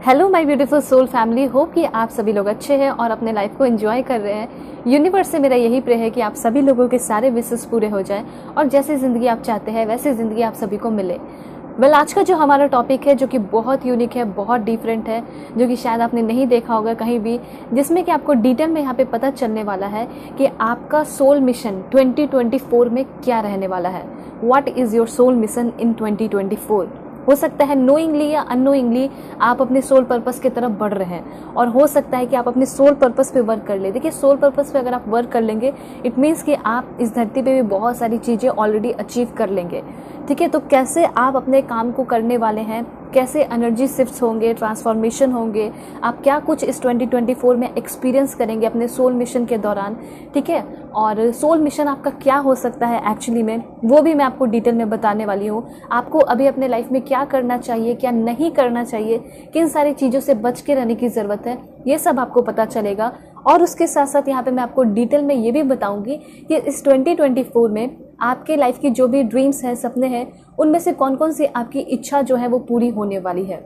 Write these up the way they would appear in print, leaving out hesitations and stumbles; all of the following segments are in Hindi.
Hello my beautiful soul family, hope कि आप सभी लोग अच्छे हैं और अपने लाइफ को एंजॉय कर रहे हैं। यूनिवर्स से मेरा यही प्रे है कि आप सभी लोगों के सारे विशेस पूरे हो जाएं और जैसी ज़िंदगी आप चाहते हैं वैसी ज़िंदगी आप सभी को मिले। आज का जो हमारा टॉपिक है जो कि बहुत यूनिक है, बहुत डिफरेंट है, जो कि शायद आपने नहीं देखा होगा कहीं भी, जिसमें कि आपको डिटेल में यहाँ पे पता चलने वाला है कि आपका सोल मिशन 2024 में क्या रहने वाला है। What is your sole mission इन 2024। हो सकता है नोइंगली या अननोइंगली आप अपने सोल पर्पस की तरफ बढ़ रहे हैं और हो सकता है कि आप अपने सोल पर्पस पे वर्क कर ले। देखिए, सोल पर्पस पे अगर आप वर्क कर लेंगे इट मीन्स कि आप इस धरती पे भी बहुत सारी चीज़ें ऑलरेडी अचीव कर लेंगे। ठीक है, तो कैसे आप अपने काम को करने वाले हैं, कैसे एनर्जी शिफ्ट्स होंगे, ट्रांसफॉर्मेशन होंगे, आप क्या कुछ इस 2024 में एक्सपीरियंस करेंगे अपने सोल मिशन के दौरान। ठीक है, और सोल मिशन आपका क्या हो सकता है एक्चुअली में, वो भी मैं आपको डिटेल में बताने वाली हूँ। आपको अभी अपने लाइफ में क्या करना चाहिए, क्या नहीं करना चाहिए, किन सारी चीज़ों से बच के रहने की ज़रूरत है, ये सब आपको पता चलेगा। और उसके साथ साथ यहाँ पे मैं आपको डिटेल में ये भी बताऊंगी कि इस 2024 में आपके लाइफ की जो भी ड्रीम्स हैं, सपने हैं, उनमें से कौन कौन सी आपकी इच्छा जो है वो पूरी होने वाली है।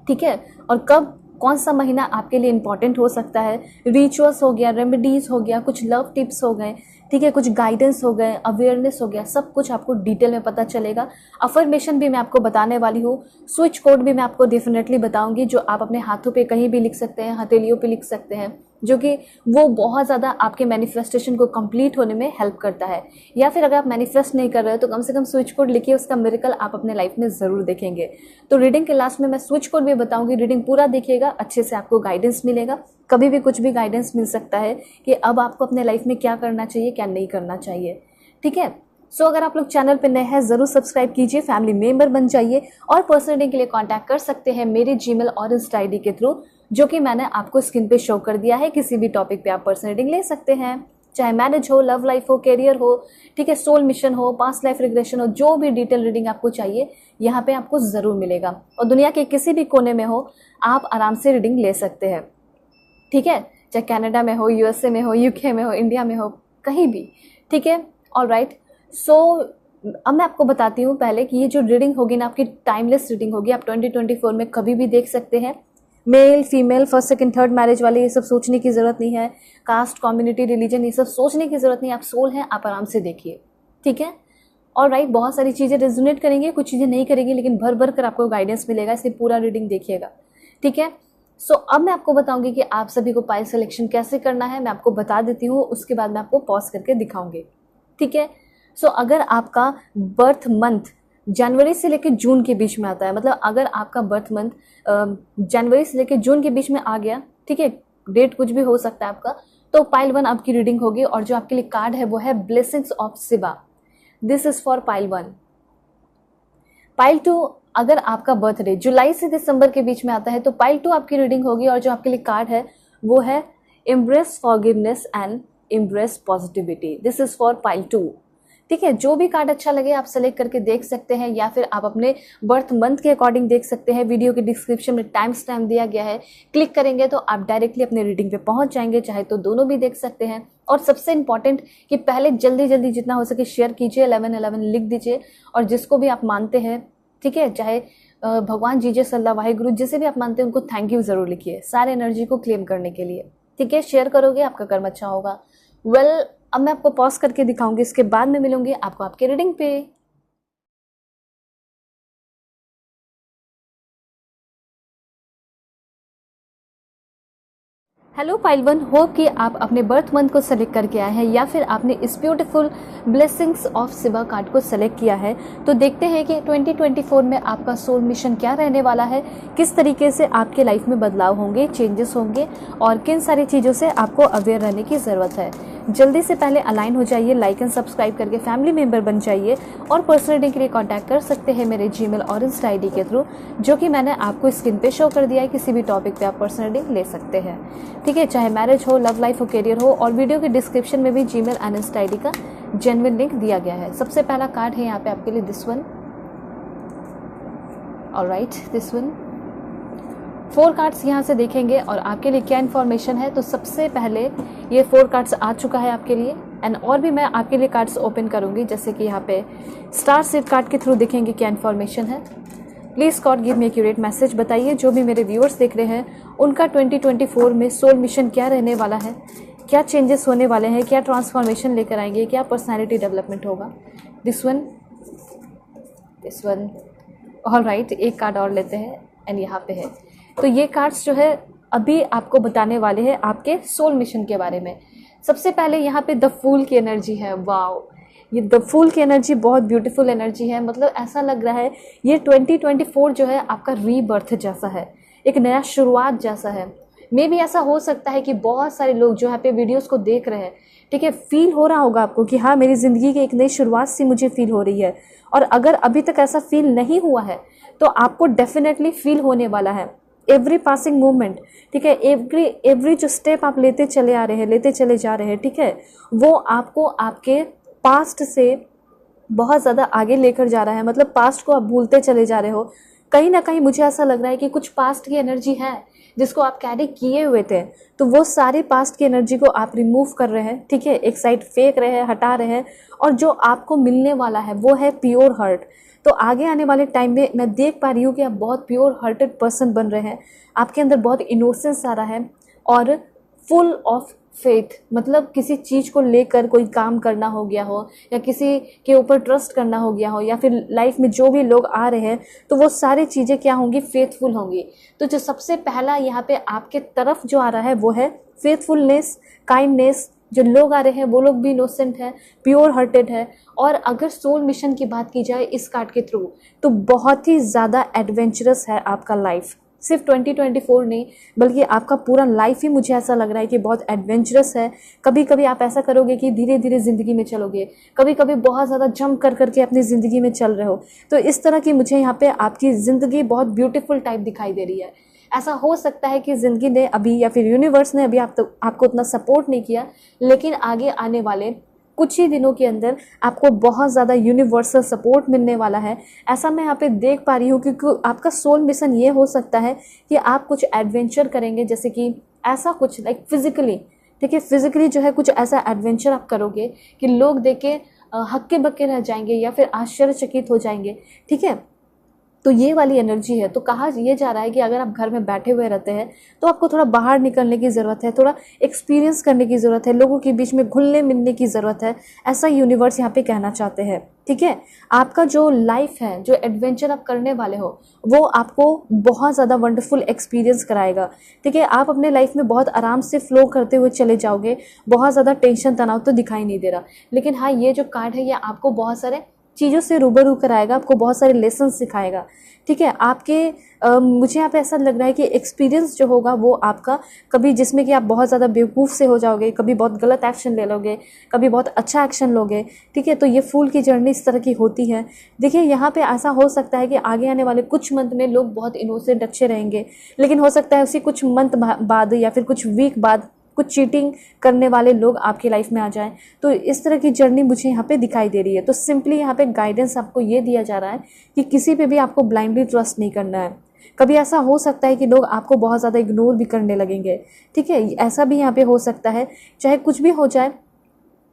ठीक है, और कब कौन सा महीना आपके लिए इंपॉर्टेंट हो सकता है। रिचुअल्स हो गया, रेमेडीज हो गया, कुछ लव टिप्स हो गए, ठीक है, कुछ गाइडेंस हो गए, अवेयरनेस हो गया, सब कुछ आपको डिटेल में पता चलेगा। अफर्मेशन भी मैं आपको बताने वाली हूँ, स्विच कोड भी मैं आपको डेफिनेटली बताऊंगी, जो आप अपने हाथों पे कहीं भी लिख सकते हैं, हथेलियों पे लिख सकते हैं, जो कि वो बहुत ज़्यादा आपके मैनिफेस्टेशन को कंप्लीट होने में हेल्प करता है। या फिर अगर आप मैनिफेस्ट नहीं कर रहे हो तो कम से कम स्विच कोड लिखिए, उसका मिरेकल आप अपने लाइफ में ज़रूर देखेंगे। तो रीडिंग के लास्ट में मैं स्विच कोड भी बताऊंगी, रीडिंग पूरा देखिएगा, अच्छे से आपको गाइडेंस मिलेगा। कभी भी कुछ भी गाइडेंस मिल सकता है कि अब आपको अपने लाइफ में क्या करना चाहिए, क्या नहीं करना चाहिए। ठीक है, सो अगर आप लोग चैनल पे नए हैं ज़रूर सब्सक्राइब कीजिए, फैमिली मेंबर बन जाइए और पर्सनल रीडिंग के लिए कांटेक्ट कर सकते हैं मेरे जीमेल और इंस्टा आईडी के थ्रू, जो कि मैंने आपको स्क्रीन पे शो कर दिया है। किसी भी टॉपिक पे आप पर्सनल रीडिंग ले सकते हैं, चाहे मैरिज हो, लव लाइफ हो, करियर हो, ठीक है, सोल मिशन हो, पास्ट लाइफ रिग्रेशन हो, जो भी डिटेल रीडिंग आपको चाहिए यहाँ पे आपको ज़रूर मिलेगा। और दुनिया के किसी भी कोने में हो आप आराम से रीडिंग ले सकते हैं। ठीक है, चाहे कनाडा में हो, यूएसए में हो, यूके में हो, इंडिया में हो, कहीं भी। ठीक है, ऑलराइट। सो अब मैं आपको बताती हूँ पहले कि ये जो रीडिंग होगी ना, आपकी टाइमलेस रीडिंग होगी, आप 2024 में कभी भी देख सकते हैं। Male female, first second third marriage वाले ये सब सोचने की ज़रूरत नहीं है, कास्ट कम्युनिटी रिलीजन ये सब सोचने की ज़रूरत नहीं है। आप सोल हैं, आप आराम से देखिए। ठीक है, ऑलराइट। बहुत सारी चीज़ें रेजोनेट करेंगे, कुछ चीज़ें नहीं करेंगी, लेकिन भर भर कर आपको गाइडेंस मिलेगा, इसलिए पूरा रीडिंग देखिएगा। ठीक है, सो अब मैं आपको बताऊंगी कि आप सभी को पाइल सिलेक्शन कैसे करना है, मैं आपको बता देती हूँ, उसके बाद मैं आपको पॉज करके दिखाऊंगी। ठीक है, सो अगर आपका बर्थ मंथ जनवरी से लेकर जून के बीच में आता है, मतलब अगर आपका बर्थ मंथ जनवरी से लेकर जून के बीच में आ गया, ठीक है, डेट कुछ भी हो सकता है आपका, तो पाइल 1 आपकी रीडिंग होगी। और जो आपके लिए कार्ड है वो है blessings of Shiva. This is for pile 1। Pile 2, अगर आपका बर्थडे जुलाई से दिसंबर के बीच में आता है तो पाइल 2 आपकी रीडिंग होगी। और जो आपके लिए कार्ड है वो है embrace forgiveness and embrace positivity. This is for pile 2। ठीक है, जो भी कार्ड अच्छा लगे आप सेलेक्ट करके देख सकते हैं, या फिर आप अपने बर्थ मंथ के अकॉर्डिंग देख सकते हैं। वीडियो के डिस्क्रिप्शन में टाइम स्टैम्प दिया गया है, क्लिक करेंगे तो आप डायरेक्टली अपने रीडिंग पे पहुंच जाएंगे, चाहे तो दोनों भी देख सकते हैं। और सबसे इंपॉर्टेंट कि पहले जल्दी जल्दी जितना हो सके शेयर कीजिए, 1111 लिख दीजिए। और जिसको भी आप मानते हैं, ठीक है, चाहे भगवान जीजस अल्लाह वाहिगुरु, जिसे भी आप मानते हैं उनको थैंक यू जरूर लिखिए, सारे एनर्जी को क्लेम करने के लिए। ठीक है, शेयर करोगे आपका कर्म अच्छा होगा। अब मैं आपको पॉज करके दिखाऊंगी, इसके बाद में मिलूंगी आपको आपके रीडिंग पे। हेलो पाइल 1, होप कि आप अपने बर्थ मंथ को सेलेक्ट करके आए हैं या फिर आपने इस beautiful blessings of Shiva card को सेलेक्ट किया है। तो देखते हैं कि 2024 में आपका सोल मिशन क्या रहने वाला है, किस तरीके से आपके लाइफ में बदलाव होंगे, चेंजेस होंगे, और किन सारी चीज़ों से आपको अवेयर रहने की ज़रूरत है। जल्दी से पहले अलाइन हो जाइए, लाइक एंड सब्सक्राइब करके फैमिली मेंबर बन जाइए। और पर्सनल रीडिंग के लिए कांटेक्ट कर सकते हैं मेरे जीमेल और इंस्टा आईडी के थ्रू, जो कि मैंने आपको स्क्रीन पे शो कर दिया है। किसी भी टॉपिक पे आप पर्सनल रीडिंग ले सकते हैं। ठीक है, चाहे मैरिज हो, लव लाइफ हो, करियर हो। और वीडियो के डिस्क्रिप्शन में भी जीमेल एंड इंस्टा आईडी का जेन्युइन लिंक दिया गया है। सबसे पहला कार्ड है यहाँ पे आपके लिए this one. Alright, this one. 4 cards यहाँ से देखेंगे और आपके लिए क्या इन्फॉर्मेशन है। तो सबसे पहले ये 4 कार्ड्स आ चुका है आपके लिए, एंड और भी मैं आपके लिए कार्ड्स ओपन करूँगी, जैसे कि यहाँ पे स्टार सीड कार्ड के थ्रू देखेंगे क्या इन्फॉर्मेशन है। Please God give me accurate message. बताइए जो भी मेरे व्यूअर्स देख रहे हैं उनका 2024 में सोल मिशन क्या रहने वाला है, क्या चेंजेस होने वाले हैं, क्या ट्रांसफॉर्मेशन लेकर आएंगे, क्या पर्सनैलिटी डेवलपमेंट होगा। दिस वन ऑल राइट, एक कार्ड और लेते हैं एंड यहाँ पे है। तो ये कार्ड्स जो है अभी आपको बताने वाले हैं आपके सोल मिशन के बारे में। सबसे पहले यहाँ पे द फूल की एनर्जी है। वाओ, ये द फूल की एनर्जी बहुत ब्यूटीफुल एनर्जी है। मतलब ऐसा लग रहा है ये 2024 जो है आपका रीबर्थ जैसा है, एक नया शुरुआत जैसा है। मे भी ऐसा हो सकता है कि बहुत सारे लोग जो यहाँ पे वीडियोस को देख रहे हैं, ठीक है, फील हो रहा होगा आपको कि हाँ मेरी ज़िंदगी की एक नई शुरुआत सी मुझे फील हो रही है। और अगर अभी तक ऐसा फील नहीं हुआ है तो आपको डेफिनेटली फील होने वाला है। एवरी पासिंग मोमेंट, ठीक है, एवरी जो स्टेप आप लेते चले आ रहे हैं, लेते चले जा रहे हैं, ठीक है, वो आपको आपके पास्ट से बहुत ज़्यादा आगे लेकर जा रहा है। मतलब पास्ट को आप भूलते चले जा रहे हो। कहीं ना कहीं मुझे ऐसा लग रहा है कि कुछ पास्ट की एनर्जी है जिसको आप कैरी किए हुए थे, तो वो सारे पास्ट की एनर्जी को आप रिमूव कर रहे हैं, ठीक है, एक साइड फेंक रहे हैं, हटा रहे हैं। और जो आपको मिलने वाला है वो है प्योर हर्ट। तो आगे आने वाले टाइम में मैं देख पा रही हूँ कि आप बहुत प्योर हार्टेड पर्सन बन रहे हैं। आपके अंदर बहुत इनोसेंस आ रहा है और फुल ऑफ फेथ। मतलब किसी चीज़ को लेकर कोई काम करना हो गया हो या किसी के ऊपर ट्रस्ट करना हो गया हो, या फिर लाइफ में जो भी लोग आ रहे हैं तो वो सारी चीज़ें क्या होंगी, फेथफुल होंगी। तो जो सबसे पहला यहाँ पे आपके तरफ जो आ रहा है वो है फेथफुलनेस, काइंडनेस। जो लोग आ रहे हैं वो लोग भी इनोसेंट है, प्योर हार्टेड है। और अगर सोल मिशन की बात की जाए इस कार्ड के थ्रू तो बहुत ही ज़्यादा एडवेंचरस है आपका लाइफ। सिर्फ 2024 नहीं बल्कि आपका पूरा लाइफ ही मुझे ऐसा लग रहा है कि बहुत एडवेंचरस है। कभी कभी आप ऐसा करोगे कि धीरे धीरे ज़िंदगी में चलोगे, कभी कभी बहुत ज़्यादा जंप कर करके अपनी ज़िंदगी में चल रहे हो। तो इस तरह की मुझे यहाँ पे आपकी ज़िंदगी बहुत ब्यूटीफुल टाइप दिखाई दे रही है। ऐसा हो सकता है कि ज़िंदगी ने अभी या फिर यूनिवर्स ने अभी आपको उतना सपोर्ट नहीं किया, लेकिन आगे आने वाले कुछ ही दिनों के अंदर आपको बहुत ज़्यादा यूनिवर्सल सपोर्ट मिलने वाला है। ऐसा मैं यहाँ पे देख पा रही हूँ क्योंकि आपका सोल मिशन ये हो सकता है कि आप कुछ एडवेंचर करेंगे, जैसे कि ऐसा कुछ लाइक फिजिकली, ठीक है, फिजिकली जो है कुछ ऐसा एडवेंचर आप करोगे कि लोग देख के हक्के बक्के रह जाएंगे या फिर आश्चर्यचकित हो जाएंगे, ठीक है। तो ये वाली एनर्जी है। तो कहा ये जा रहा है कि अगर आप घर में बैठे हुए रहते हैं तो आपको थोड़ा बाहर निकलने की ज़रूरत है, थोड़ा एक्सपीरियंस करने की ज़रूरत है, लोगों के बीच में घुलने मिलने की ज़रूरत है। ऐसा यूनिवर्स यहाँ पे कहना चाहते हैं, ठीक है। आपका जो लाइफ है, जो एडवेंचर आप करने वाले हो वो आपको बहुत ज़्यादा वंडरफुल एक्सपीरियंस कराएगा, ठीक है। आप अपने लाइफ में बहुत आराम से फ्लो करते हुए चले जाओगे, बहुत ज़्यादा टेंशन तनाव तो दिखाई नहीं दे रहा। लेकिन हाँ, ये जो कार्ड है ये आपको बहुत सारे चीज़ों से रूबरू कराएगा, आपको बहुत सारे लेसन सिखाएगा, ठीक है। मुझे यहाँ पे ऐसा लग रहा है कि एक्सपीरियंस जो होगा वो आपका कभी जिसमें कि आप बहुत ज़्यादा बेवकूफ़ से हो जाओगे, कभी बहुत गलत एक्शन ले लोगे, कभी बहुत अच्छा एक्शन लोगे, ठीक है। तो ये फूल की जर्नी इस तरह की होती है। देखिए यहाँ पे ऐसा हो सकता है कि आगे आने वाले कुछ मंथ में लोग बहुत इनोसेंट अच्छे रहेंगे, लेकिन हो सकता है उसी कुछ मंथ बाद या फिर कुछ वीक बाद कुछ चीटिंग करने वाले लोग आपकी लाइफ में आ जाएं। तो इस तरह की जर्नी मुझे यहाँ पे दिखाई दे रही है। तो सिंपली यहाँ पे गाइडेंस आपको ये दिया जा रहा है कि किसी पे भी आपको ब्लाइंडली ट्रस्ट नहीं करना है। कभी ऐसा हो सकता है कि लोग आपको बहुत ज़्यादा इग्नोर भी करने लगेंगे, ठीक है। ऐसा भी यहाँ पे हो सकता है। चाहे कुछ भी हो जाए,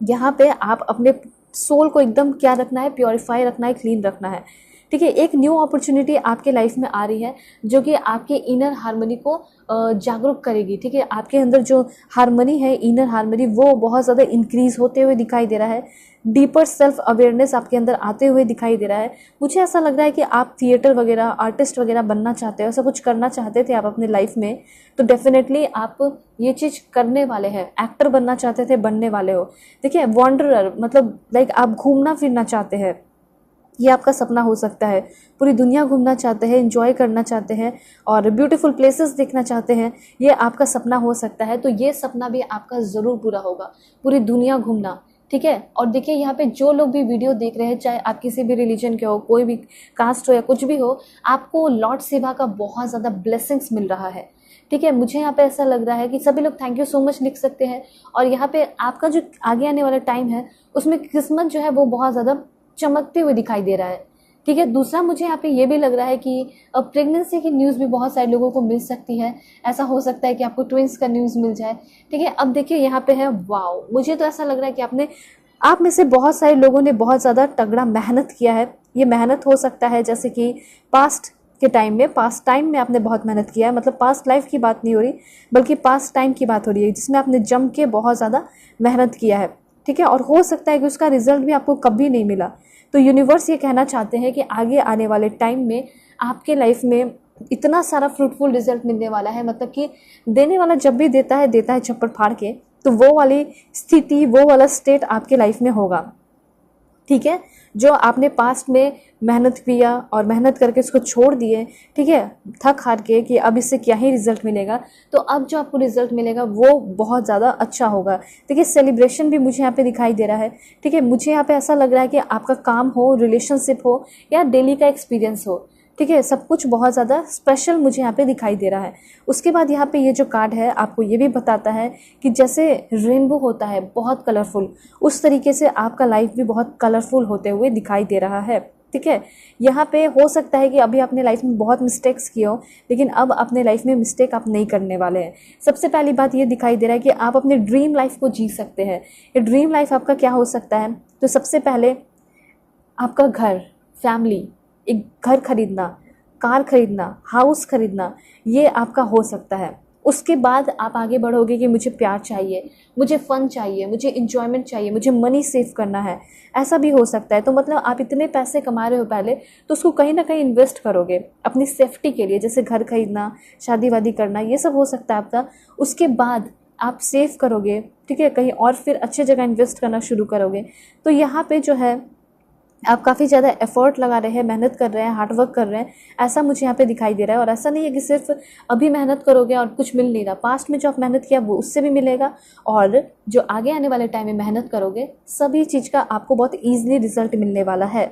यहाँ पे आप अपने सोल को एकदम क्या रखना है, प्योरीफाई रखना है, क्लीन रखना है, ठीक है। एक न्यू अपॉर्चुनिटी आपके लाइफ में आ रही है जो कि आपके इनर हार्मनी को जागरूक करेगी, ठीक है। आपके अंदर जो हार्मनी है, इनर हार्मनी, वो बहुत ज़्यादा इंक्रीज होते हुए दिखाई दे रहा है। डीपर सेल्फ अवेयरनेस आपके अंदर आते हुए दिखाई दे रहा है। मुझे ऐसा लग रहा है कि आप थिएटर वगैरह, आर्टिस्ट वगैरह बनना चाहते हो, ऐसा कुछ करना चाहते थे आप अपने लाइफ में, तो डेफिनेटली आप ये चीज़ करने वाले हैं। एक्टर बनना चाहते थे, बनने वाले हो। देखिए, वॉन्डरर मतलब लाइक आप घूमना फिरना चाहते हैं, ये आपका सपना हो सकता है। पूरी दुनिया घूमना चाहते हैं, एंजॉय करना चाहते हैं और ब्यूटीफुल प्लेसेस देखना चाहते हैं, ये आपका सपना हो सकता है। तो ये सपना भी आपका ज़रूर पूरा होगा, पूरी दुनिया घूमना, ठीक है। और देखिए यहाँ पे जो लोग भी वीडियो देख रहे हैं, चाहे आप किसी भी रिलीजन के हो, कोई भी कास्ट हो या कुछ भी हो, आपको लॉर्ड शिवा का बहुत ज़्यादा ब्लेसिंग्स मिल रहा है, ठीक है। मुझे यहाँ पे ऐसा लग रहा है कि सभी लोग थैंक यू सो मच लिख सकते हैं। और यहाँ पे आपका जो आगे आने वाला टाइम है उसमें किस्मत जो है वो बहुत ज़्यादा चमकते हुए दिखाई दे रहा है, ठीक है। दूसरा मुझे यहाँ पे ये भी लग रहा है कि प्रेगनेंसी की न्यूज़ भी बहुत सारे लोगों को मिल सकती है। ऐसा हो सकता है कि आपको ट्विंस का न्यूज़ मिल जाए, ठीक है। अब देखिए यहाँ पे है, वाओ, मुझे तो ऐसा लग रहा है कि आप में से बहुत सारे लोगों ने बहुत ज़्यादा तगड़ा मेहनत किया है। ये मेहनत हो सकता है जैसे कि पास्ट के टाइम में, पास्ट टाइम में आपने बहुत मेहनत किया है, मतलब पास्ट लाइफ की बात नहीं हो रही बल्कि पास्ट टाइम की बात हो रही है, जिसमें आपने जम के बहुत ज़्यादा मेहनत किया है, ठीक है। और हो सकता है कि उसका रिजल्ट भी आपको कभी नहीं मिला। तो यूनिवर्स ये कहना चाहते हैं कि आगे आने वाले टाइम में आपके लाइफ में इतना सारा फ्रूटफुल रिजल्ट मिलने वाला है, मतलब कि देने वाला जब भी देता है छप्पर फाड़ के, तो वो वाली स्थिति, वो वाला स्टेट आपके लाइफ में होगा, ठीक है। जो आपने पास्ट में मेहनत किया और मेहनत करके उसको छोड़ दिए, ठीक है, थक हार के कि अब इससे क्या ही रिजल्ट मिलेगा, तो अब जो आपको रिजल्ट मिलेगा वो बहुत ज़्यादा अच्छा होगा। देखिए सेलिब्रेशन भी मुझे यहाँ पे दिखाई दे रहा है, ठीक है। मुझे यहाँ पे ऐसा लग रहा है कि आपका काम हो, रिलेशनशिप हो या डेली का एक्सपीरियंस हो, ठीक है, सब कुछ बहुत ज़्यादा स्पेशल मुझे यहाँ पे दिखाई दे रहा है। उसके बाद यहाँ पे ये जो कार्ड है आपको ये भी बताता है कि जैसे रेनबो होता है बहुत कलरफुल, उस तरीके से आपका लाइफ भी बहुत कलरफुल होते हुए दिखाई दे रहा है, ठीक है। यहाँ पे हो सकता है कि अभी अपने लाइफ में बहुत मिस्टेक्स किए हो, लेकिन अब अपने लाइफ में मिस्टेक आप नहीं करने वाले हैं। सबसे पहली बात ये दिखाई दे रहा है कि आप अपने ड्रीम लाइफ को जी सकते हैं। ये ड्रीम लाइफ आपका क्या हो सकता है? तो सबसे पहले आपका घर, फैमिली, एक घर खरीदना, कार खरीदना, हाउस खरीदना, ये आपका हो सकता है। उसके बाद आप आगे बढ़ोगे कि मुझे प्यार चाहिए, मुझे फ़न चाहिए, मुझे इंजॉयमेंट चाहिए, मुझे मनी सेव करना है, ऐसा भी हो सकता है। तो मतलब आप इतने पैसे कमा रहे हो पहले, तो उसको कहीं ना कहीं इन्वेस्ट करोगे अपनी सेफ्टी के लिए, जैसे घर खरीदना, शादी वादी करना, ये सब हो सकता है आपका। उसके बाद आप सेव करोगे, ठीक है, कहीं और फिर अच्छे जगह इन्वेस्ट करना शुरू करोगे। तो यहाँ पे जो है आप काफ़ी ज़्यादा एफर्ट लगा रहे हैं, मेहनत कर रहे हैं, हार्ड वर्क कर रहे हैं, ऐसा मुझे यहाँ पे दिखाई दे रहा है। और ऐसा नहीं है कि सिर्फ अभी मेहनत करोगे और कुछ मिल नहीं रहा, पास्ट में जो आप मेहनत किया वो उससे भी मिलेगा, और जो आगे आने वाले टाइम में मेहनत करोगे सभी चीज़ का आपको बहुत ईजिली रिजल्ट मिलने वाला है।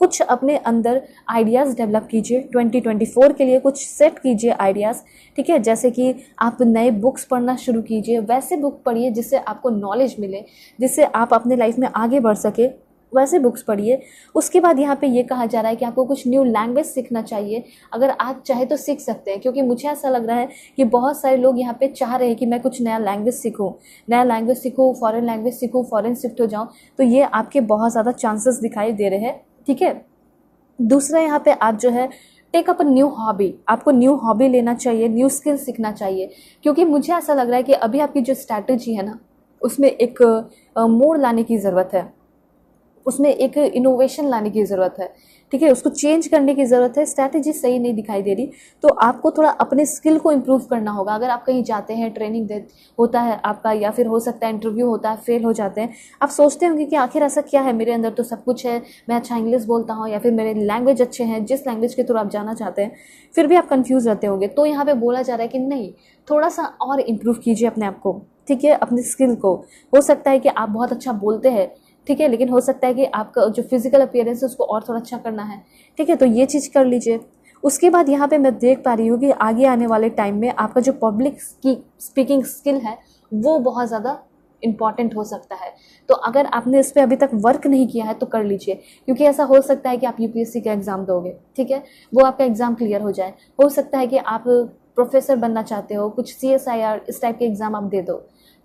कुछ अपने अंदर आइडियाज़ डेवलप कीजिए 2024 के लिए, कुछ सेट कीजिए आइडियाज़, ठीक है। जैसे कि आप नए बुक्स पढ़ना शुरू कीजिए, वैसे बुक पढ़िए जिससे आपको नॉलेज मिले, जिससे आप अपने लाइफ में आगे बढ़ सके, वैसे बुक्स पढ़िए। उसके बाद यहाँ पे ये कहा जा रहा है कि आपको कुछ न्यू लैंग्वेज सीखना चाहिए। अगर आप चाहे तो सीख सकते हैं, क्योंकि मुझे ऐसा लग रहा है कि बहुत सारे लोग यहाँ पे चाह रहे हैं कि मैं कुछ नया लैंग्वेज सीखूँ, फॉरेन लैंग्वेज सीखूँ, फॉरेन शिफ्ट हो जाऊँ। तो ये आपके बहुत ज़्यादा चांसेस दिखाई दे रहे हैं, ठीक है। दूसरा यहाँ पे आप जो है take up a new hobby, आपको न्यू हॉबी लेना चाहिए, न्यू स्किल सीखना चाहिए, क्योंकि मुझे ऐसा लग रहा है कि अभी आपकी जो स्ट्रैटेजी है ना, उसमें एक मोड़ लाने की ज़रूरत है, उसमें एक इनोवेशन लाने की ज़रूरत है, ठीक है, उसको चेंज करने की ज़रूरत है। स्ट्रैटेजी सही नहीं दिखाई दे रही, तो आपको थोड़ा अपने स्किल को इम्प्रूव करना होगा। अगर आप कहीं जाते हैं, ट्रेनिंग होता है आपका, या फिर हो सकता है इंटरव्यू होता है, फेल हो जाते हैं, आप सोचते होंगे कि आखिर ऐसा क्या है, मेरे अंदर तो सब कुछ है, मैं अच्छा इंग्लिश बोलता हूँ, या फिर मेरे लैंग्वेज अच्छे हैं, जिस लैंग्वेज के थ्रू आप जाना चाहते हैं, फिर भी आप कन्फ्यूज़ रहते होंगे। तो यहाँ पर बोला जा रहा है कि नहीं, थोड़ा सा और इम्प्रूव कीजिए अपने आप को, ठीक है, अपने स्किल को। हो सकता है कि आप बहुत अच्छा बोलते हैं, ठीक है, लेकिन हो सकता है कि आपका जो फिजिकल अपीयरेंस है उसको और थोड़ा अच्छा करना है, ठीक है, तो ये चीज़ कर लीजिए। उसके बाद यहाँ पे मैं देख पा रही हूँ कि आगे आने वाले टाइम में आपका जो पब्लिक की स्पीकिंग स्किल है वो बहुत ज़्यादा इम्पॉर्टेंट हो सकता है। तो अगर आपने इस पर अभी तक वर्क नहीं किया है तो कर लीजिए, क्योंकि ऐसा हो सकता है कि आप यूपीएससी का एग्ज़ाम दोगे, ठीक है, वो आपका एग्ज़ाम क्लियर हो जाए। हो सकता है कि आप प्रोफेसर बनना चाहते हो, कुछ CSIR इस टाइप के एग्ज़ाम आप दे दो,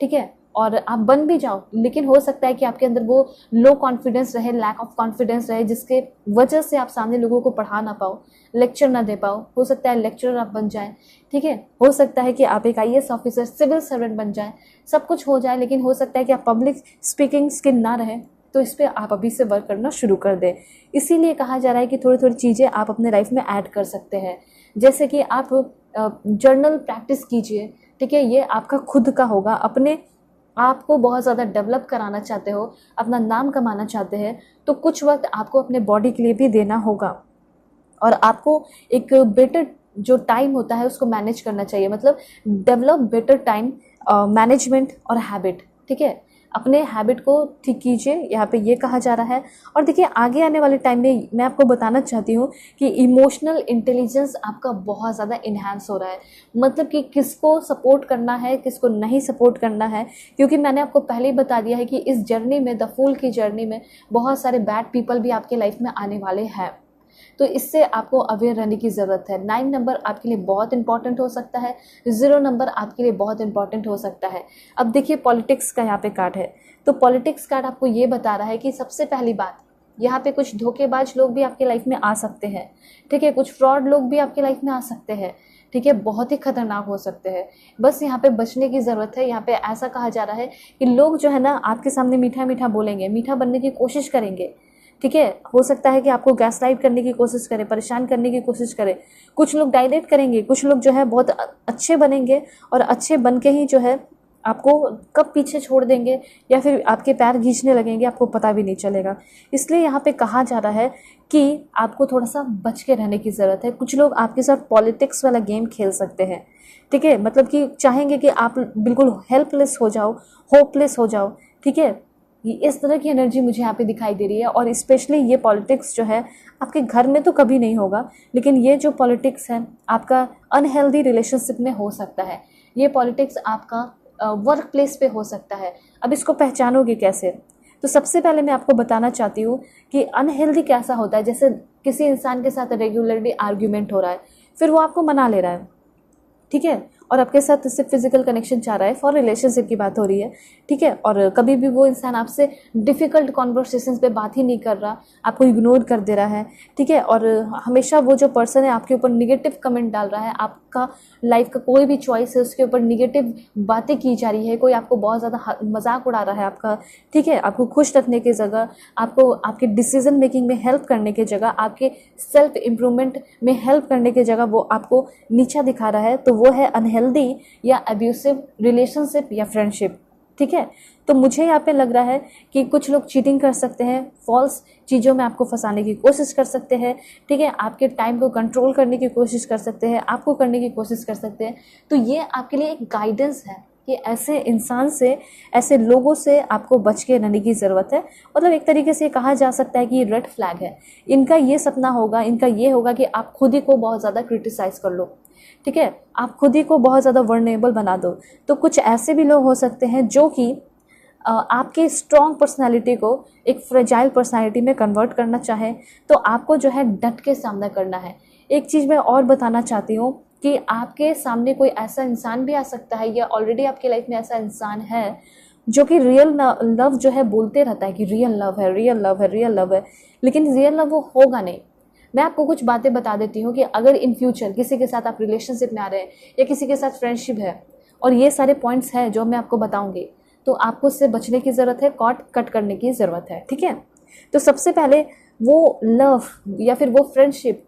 ठीक है, और आप बन भी जाओ, लेकिन हो सकता है कि आपके अंदर वो लो कॉन्फिडेंस रहे, लैक ऑफ कॉन्फिडेंस रहे, जिसके वजह से आप सामने लोगों को पढ़ा ना पाओ, लेक्चर ना दे पाओ। हो सकता है लेक्चरर आप बन जाए, ठीक है, हो सकता है कि आप एक IAS ऑफिसर, सिविल सर्वेंट बन जाए, सब कुछ हो जाए, लेकिन हो सकता है कि आप पब्लिक स्पीकिंग स्किल ना रहे। तो इस पर आप अभी से वर्क करना शुरू कर दें। इसीलिए कहा जा रहा है कि थोड़ी थोड़ी चीज़ें आप अपने लाइफ में ऐड कर सकते हैं, जैसे कि आप जर्नल प्रैक्टिस कीजिए, ठीक है, ये आपका खुद का होगा। अपने आपको बहुत ज़्यादा डेवलप कराना चाहते हो, अपना नाम कमाना चाहते हैं, तो कुछ वक्त आपको अपने बॉडी के लिए भी देना होगा, और आपको एक बेटर जो टाइम होता है उसको मैनेज करना चाहिए, मतलब डेवलप बेटर टाइम मैनेजमेंट और हैबिट, ठीक है, अपने हैबिट को ठीक कीजिए, यहाँ पे ये कहा जा रहा है। और देखिए आगे आने वाले टाइम में मैं आपको बताना चाहती हूँ कि इमोशनल इंटेलिजेंस आपका बहुत ज़्यादा इन्हांस हो रहा है, मतलब कि किसको सपोर्ट करना है, किसको नहीं सपोर्ट करना है, क्योंकि मैंने आपको पहले ही बता दिया है कि इस जर्नी में, द फूल की जर्नी में, बहुत सारे बैड पीपल भी आपके लाइफ में आने वाले हैं। तो इससे आपको अवेयर रहने की ज़रूरत है। 9 नंबर आपके लिए बहुत इंपॉर्टेंट हो सकता है, 0 नंबर आपके लिए बहुत इंपॉर्टेंट हो सकता है। अब देखिए पॉलिटिक्स का यहाँ पे कार्ड है, तो पॉलिटिक्स कार्ड आपको ये बता रहा है कि सबसे पहली बात, यहाँ पे कुछ धोखेबाज लोग भी आपके लाइफ में आ सकते हैं, ठीक है, कुछ फ्रॉड लोग भी आपके लाइफ में आ सकते हैं, ठीक है, बहुत ही खतरनाक हो सकते हैं। बस यहाँ पे बचने की ज़रूरत है। यहाँ पे ऐसा कहा जा रहा है कि लोग जो है ना आपके सामने मीठा मीठा बोलेंगे, मीठा बनने की कोशिश करेंगे, ठीक है। हो सकता है कि आपको गैसलाइट करने की कोशिश करें, परेशान करने की कोशिश करें। कुछ लोग डायलेट करेंगे, कुछ लोग जो है बहुत अच्छे बनेंगे और अच्छे बन के ही जो है आपको कब पीछे छोड़ देंगे या फिर आपके पैर खींचने लगेंगे, आपको पता भी नहीं चलेगा। इसलिए यहाँ पे कहा जा रहा है कि आपको थोड़ा सा बच के रहने की ज़रूरत है। कुछ लोग आपके साथ पॉलिटिक्स वाला गेम खेल सकते हैं, ठीक है, मतलब कि चाहेंगे कि आप बिल्कुल हेल्पलेस हो जाओ, होपलेस हो जाओ, ठीक है। इस तरह की एनर्जी मुझे यहाँ पे दिखाई दे रही है। और स्पेशली ये पॉलिटिक्स जो है आपके घर में तो कभी नहीं होगा, लेकिन ये जो पॉलिटिक्स है आपका अनहेल्दी रिलेशनशिप में हो सकता है। ये पॉलिटिक्स आपका वर्क प्लेस पे हो सकता है। अब इसको पहचानोगे कैसे? तो सबसे पहले मैं आपको बताना चाहती हूँ कि अनहेल्दी कैसा होता है। जैसे किसी इंसान के साथ रेगुलरली आर्ग्यूमेंट हो रहा है, फिर वो आपको मना ले रहा है, ठीक है, और आपके साथ सिर्फ फिजिकल कनेक्शन चाह रहा है, फॉर रिलेशनशिप की बात हो रही है, ठीक है, और कभी भी वो इंसान आपसे डिफ़िकल्ट कॉन्वर्सेशंस पे बात ही नहीं कर रहा, आपको इग्नोर कर दे रहा है, ठीक है, और हमेशा वो जो पर्सन है आपके ऊपर निगेटिव कमेंट डाल रहा है, आपका लाइफ का कोई भी चॉइस है उसके ऊपर निगेटिव बातें की जा रही है, कोई आपको बहुत ज़्यादा मजाक उड़ा रहा है आपका, ठीक है, आपको खुश रखने की जगह, आपको आपके डिसीजन मेकिंग में हेल्प करने की जगह, आपके सेल्फ इम्प्रूवमेंट में हेल्प करने की जगह वो आपको नीचा दिखा रहा है, तो वो है अनहेल्दी या अब्यूसिव रिलेशनशिप या फ्रेंडशिप, ठीक है। तो मुझे यहाँ पे लग रहा है कि कुछ लोग चीटिंग कर सकते हैं, फॉल्स चीज़ों में आपको फंसाने की कोशिश कर सकते हैं, ठीक है, आपके टाइम को कंट्रोल करने की कोशिश कर सकते हैं, आपको करने की कोशिश कर सकते हैं। तो ये आपके लिए एक गाइडेंस है कि ऐसे इंसान से, ऐसे लोगों से आपको बच के रहने की ज़रूरत है। मतलब एक तरीके से कहा जा सकता है कि ये रेड फ्लैग है। इनका ये सपना होगा, इनका ये होगा कि आप खुद ही को बहुत ज़्यादा क्रिटिसाइज़ कर लो, ठीक है, आप खुद ही को बहुत ज़्यादा वर्नेबल बना दो। तो कुछ ऐसे भी लोग हो सकते हैं जो कि आपके स्ट्रॉन्ग पर्सनालिटी को एक फ्रेजाइल पर्सनालिटी में कन्वर्ट करना चाहें, तो आपको जो है डट के सामना करना है। एक चीज़ मैं और बताना चाहती हूँ कि आपके सामने कोई ऐसा इंसान भी आ सकता है या ऑलरेडी आपके लाइफ में ऐसा इंसान है जो कि रियल लव जो है बोलते रहता है कि रियल लव है, रियल लव है, रियल लव है, लेकिन रियल लव वो होगा नहीं। मैं आपको कुछ बातें बता देती हूँ कि अगर इन फ्यूचर किसी के साथ आप रिलेशनशिप में आ रहे हैं या किसी के साथ फ्रेंडशिप है और ये सारे पॉइंट्स हैं जो मैं आपको बताऊंगी, तो आपको उससे बचने की ज़रूरत है, कट करने की ज़रूरत है, ठीक है। तो सबसे पहले वो लव या फिर वो फ्रेंडशिप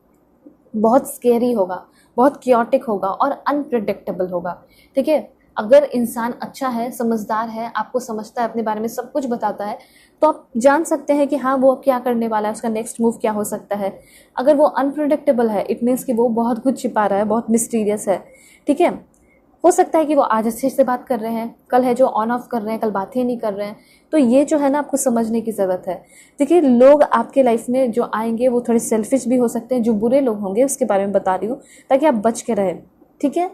बहुत स्केरी होगा, बहुत क्योटिक होगा और अनप्रिडिक्टेबल होगा, ठीक है। अगर इंसान अच्छा है, समझदार है, आपको समझता है, अपने बारे में सब कुछ बताता है, तो आप जान सकते हैं कि हाँ वो अब क्या करने वाला है, उसका नेक्स्ट मूव क्या हो सकता है। अगर वो अनप्रिडिक्टेबल है, इट मीन्स कि वो बहुत कुछ छिपा रहा है, बहुत मिस्टीरियस है, ठीक है। हो सकता है कि वो आज अच्छे से बात कर रहे हैं, कल है जो ऑन ऑफ कर रहे हैं, कल बात ही नहीं कर रहे हैं। तो ये जो है ना आपको समझने की ज़रूरत है। देखिए, लोग आपके लाइफ में जो आएंगे वो थोड़े सेल्फिश भी हो सकते हैं, जो बुरे लोग होंगे उसके बारे में बता रही हूँ ताकि आप बच के रहें, ठीक है।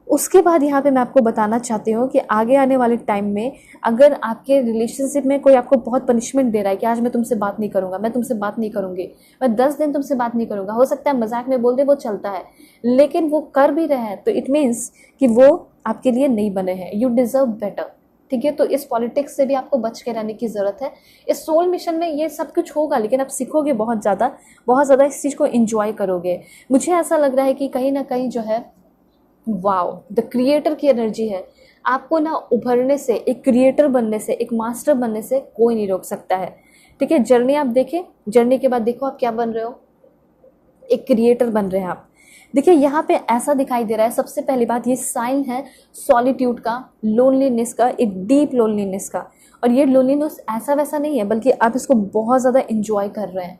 उसके बाद यहाँ पे मैं आपको बताना चाहती हूँ कि आगे आने वाले टाइम में अगर आपके रिलेशनशिप में कोई आपको बहुत पनिशमेंट दे रहा है कि आज मैं तुमसे बात नहीं करूँगा, मैं तुमसे बात नहीं करूँगी, मैं 10 दिन तुमसे बात नहीं करूँगा, हो सकता है मजाक में बोल दे, वो चलता है, लेकिन वो कर भी रहे हैं, तो इट मीन्स कि वो आपके लिए नहीं बने हैं। यू डिज़र्व बेटर, ठीक है। तो इस पॉलिटिक्स से भी आपको बच के रहने की ज़रूरत है। इस सोल मिशन में ये सब कुछ होगा, लेकिन आप सीखोगे बहुत ज़्यादा इस चीज़ को इंजॉय करोगे। मुझे ऐसा लग रहा है कि कहीं ना कहीं जो है वाओ, द क्रिएटर की एनर्जी है। आपको ना उभरने से, एक क्रिएटर बनने से, एक मास्टर बनने से कोई नहीं रोक सकता है, ठीक है। जर्नी आप देखें, जर्नी के बाद देखो आप क्या बन रहे हो, एक क्रिएटर बन रहे हैं आप। देखिए यहाँ पे ऐसा दिखाई दे रहा है, सबसे पहली बात ये साइन है सॉलिट्यूड का, लोनलीनेस का, एक डीप लोनलीनेस का। और ये लोनलीनेस ऐसा वैसा नहीं है, बल्कि आप इसको बहुत ज़्यादा इंजॉय कर रहे हैं,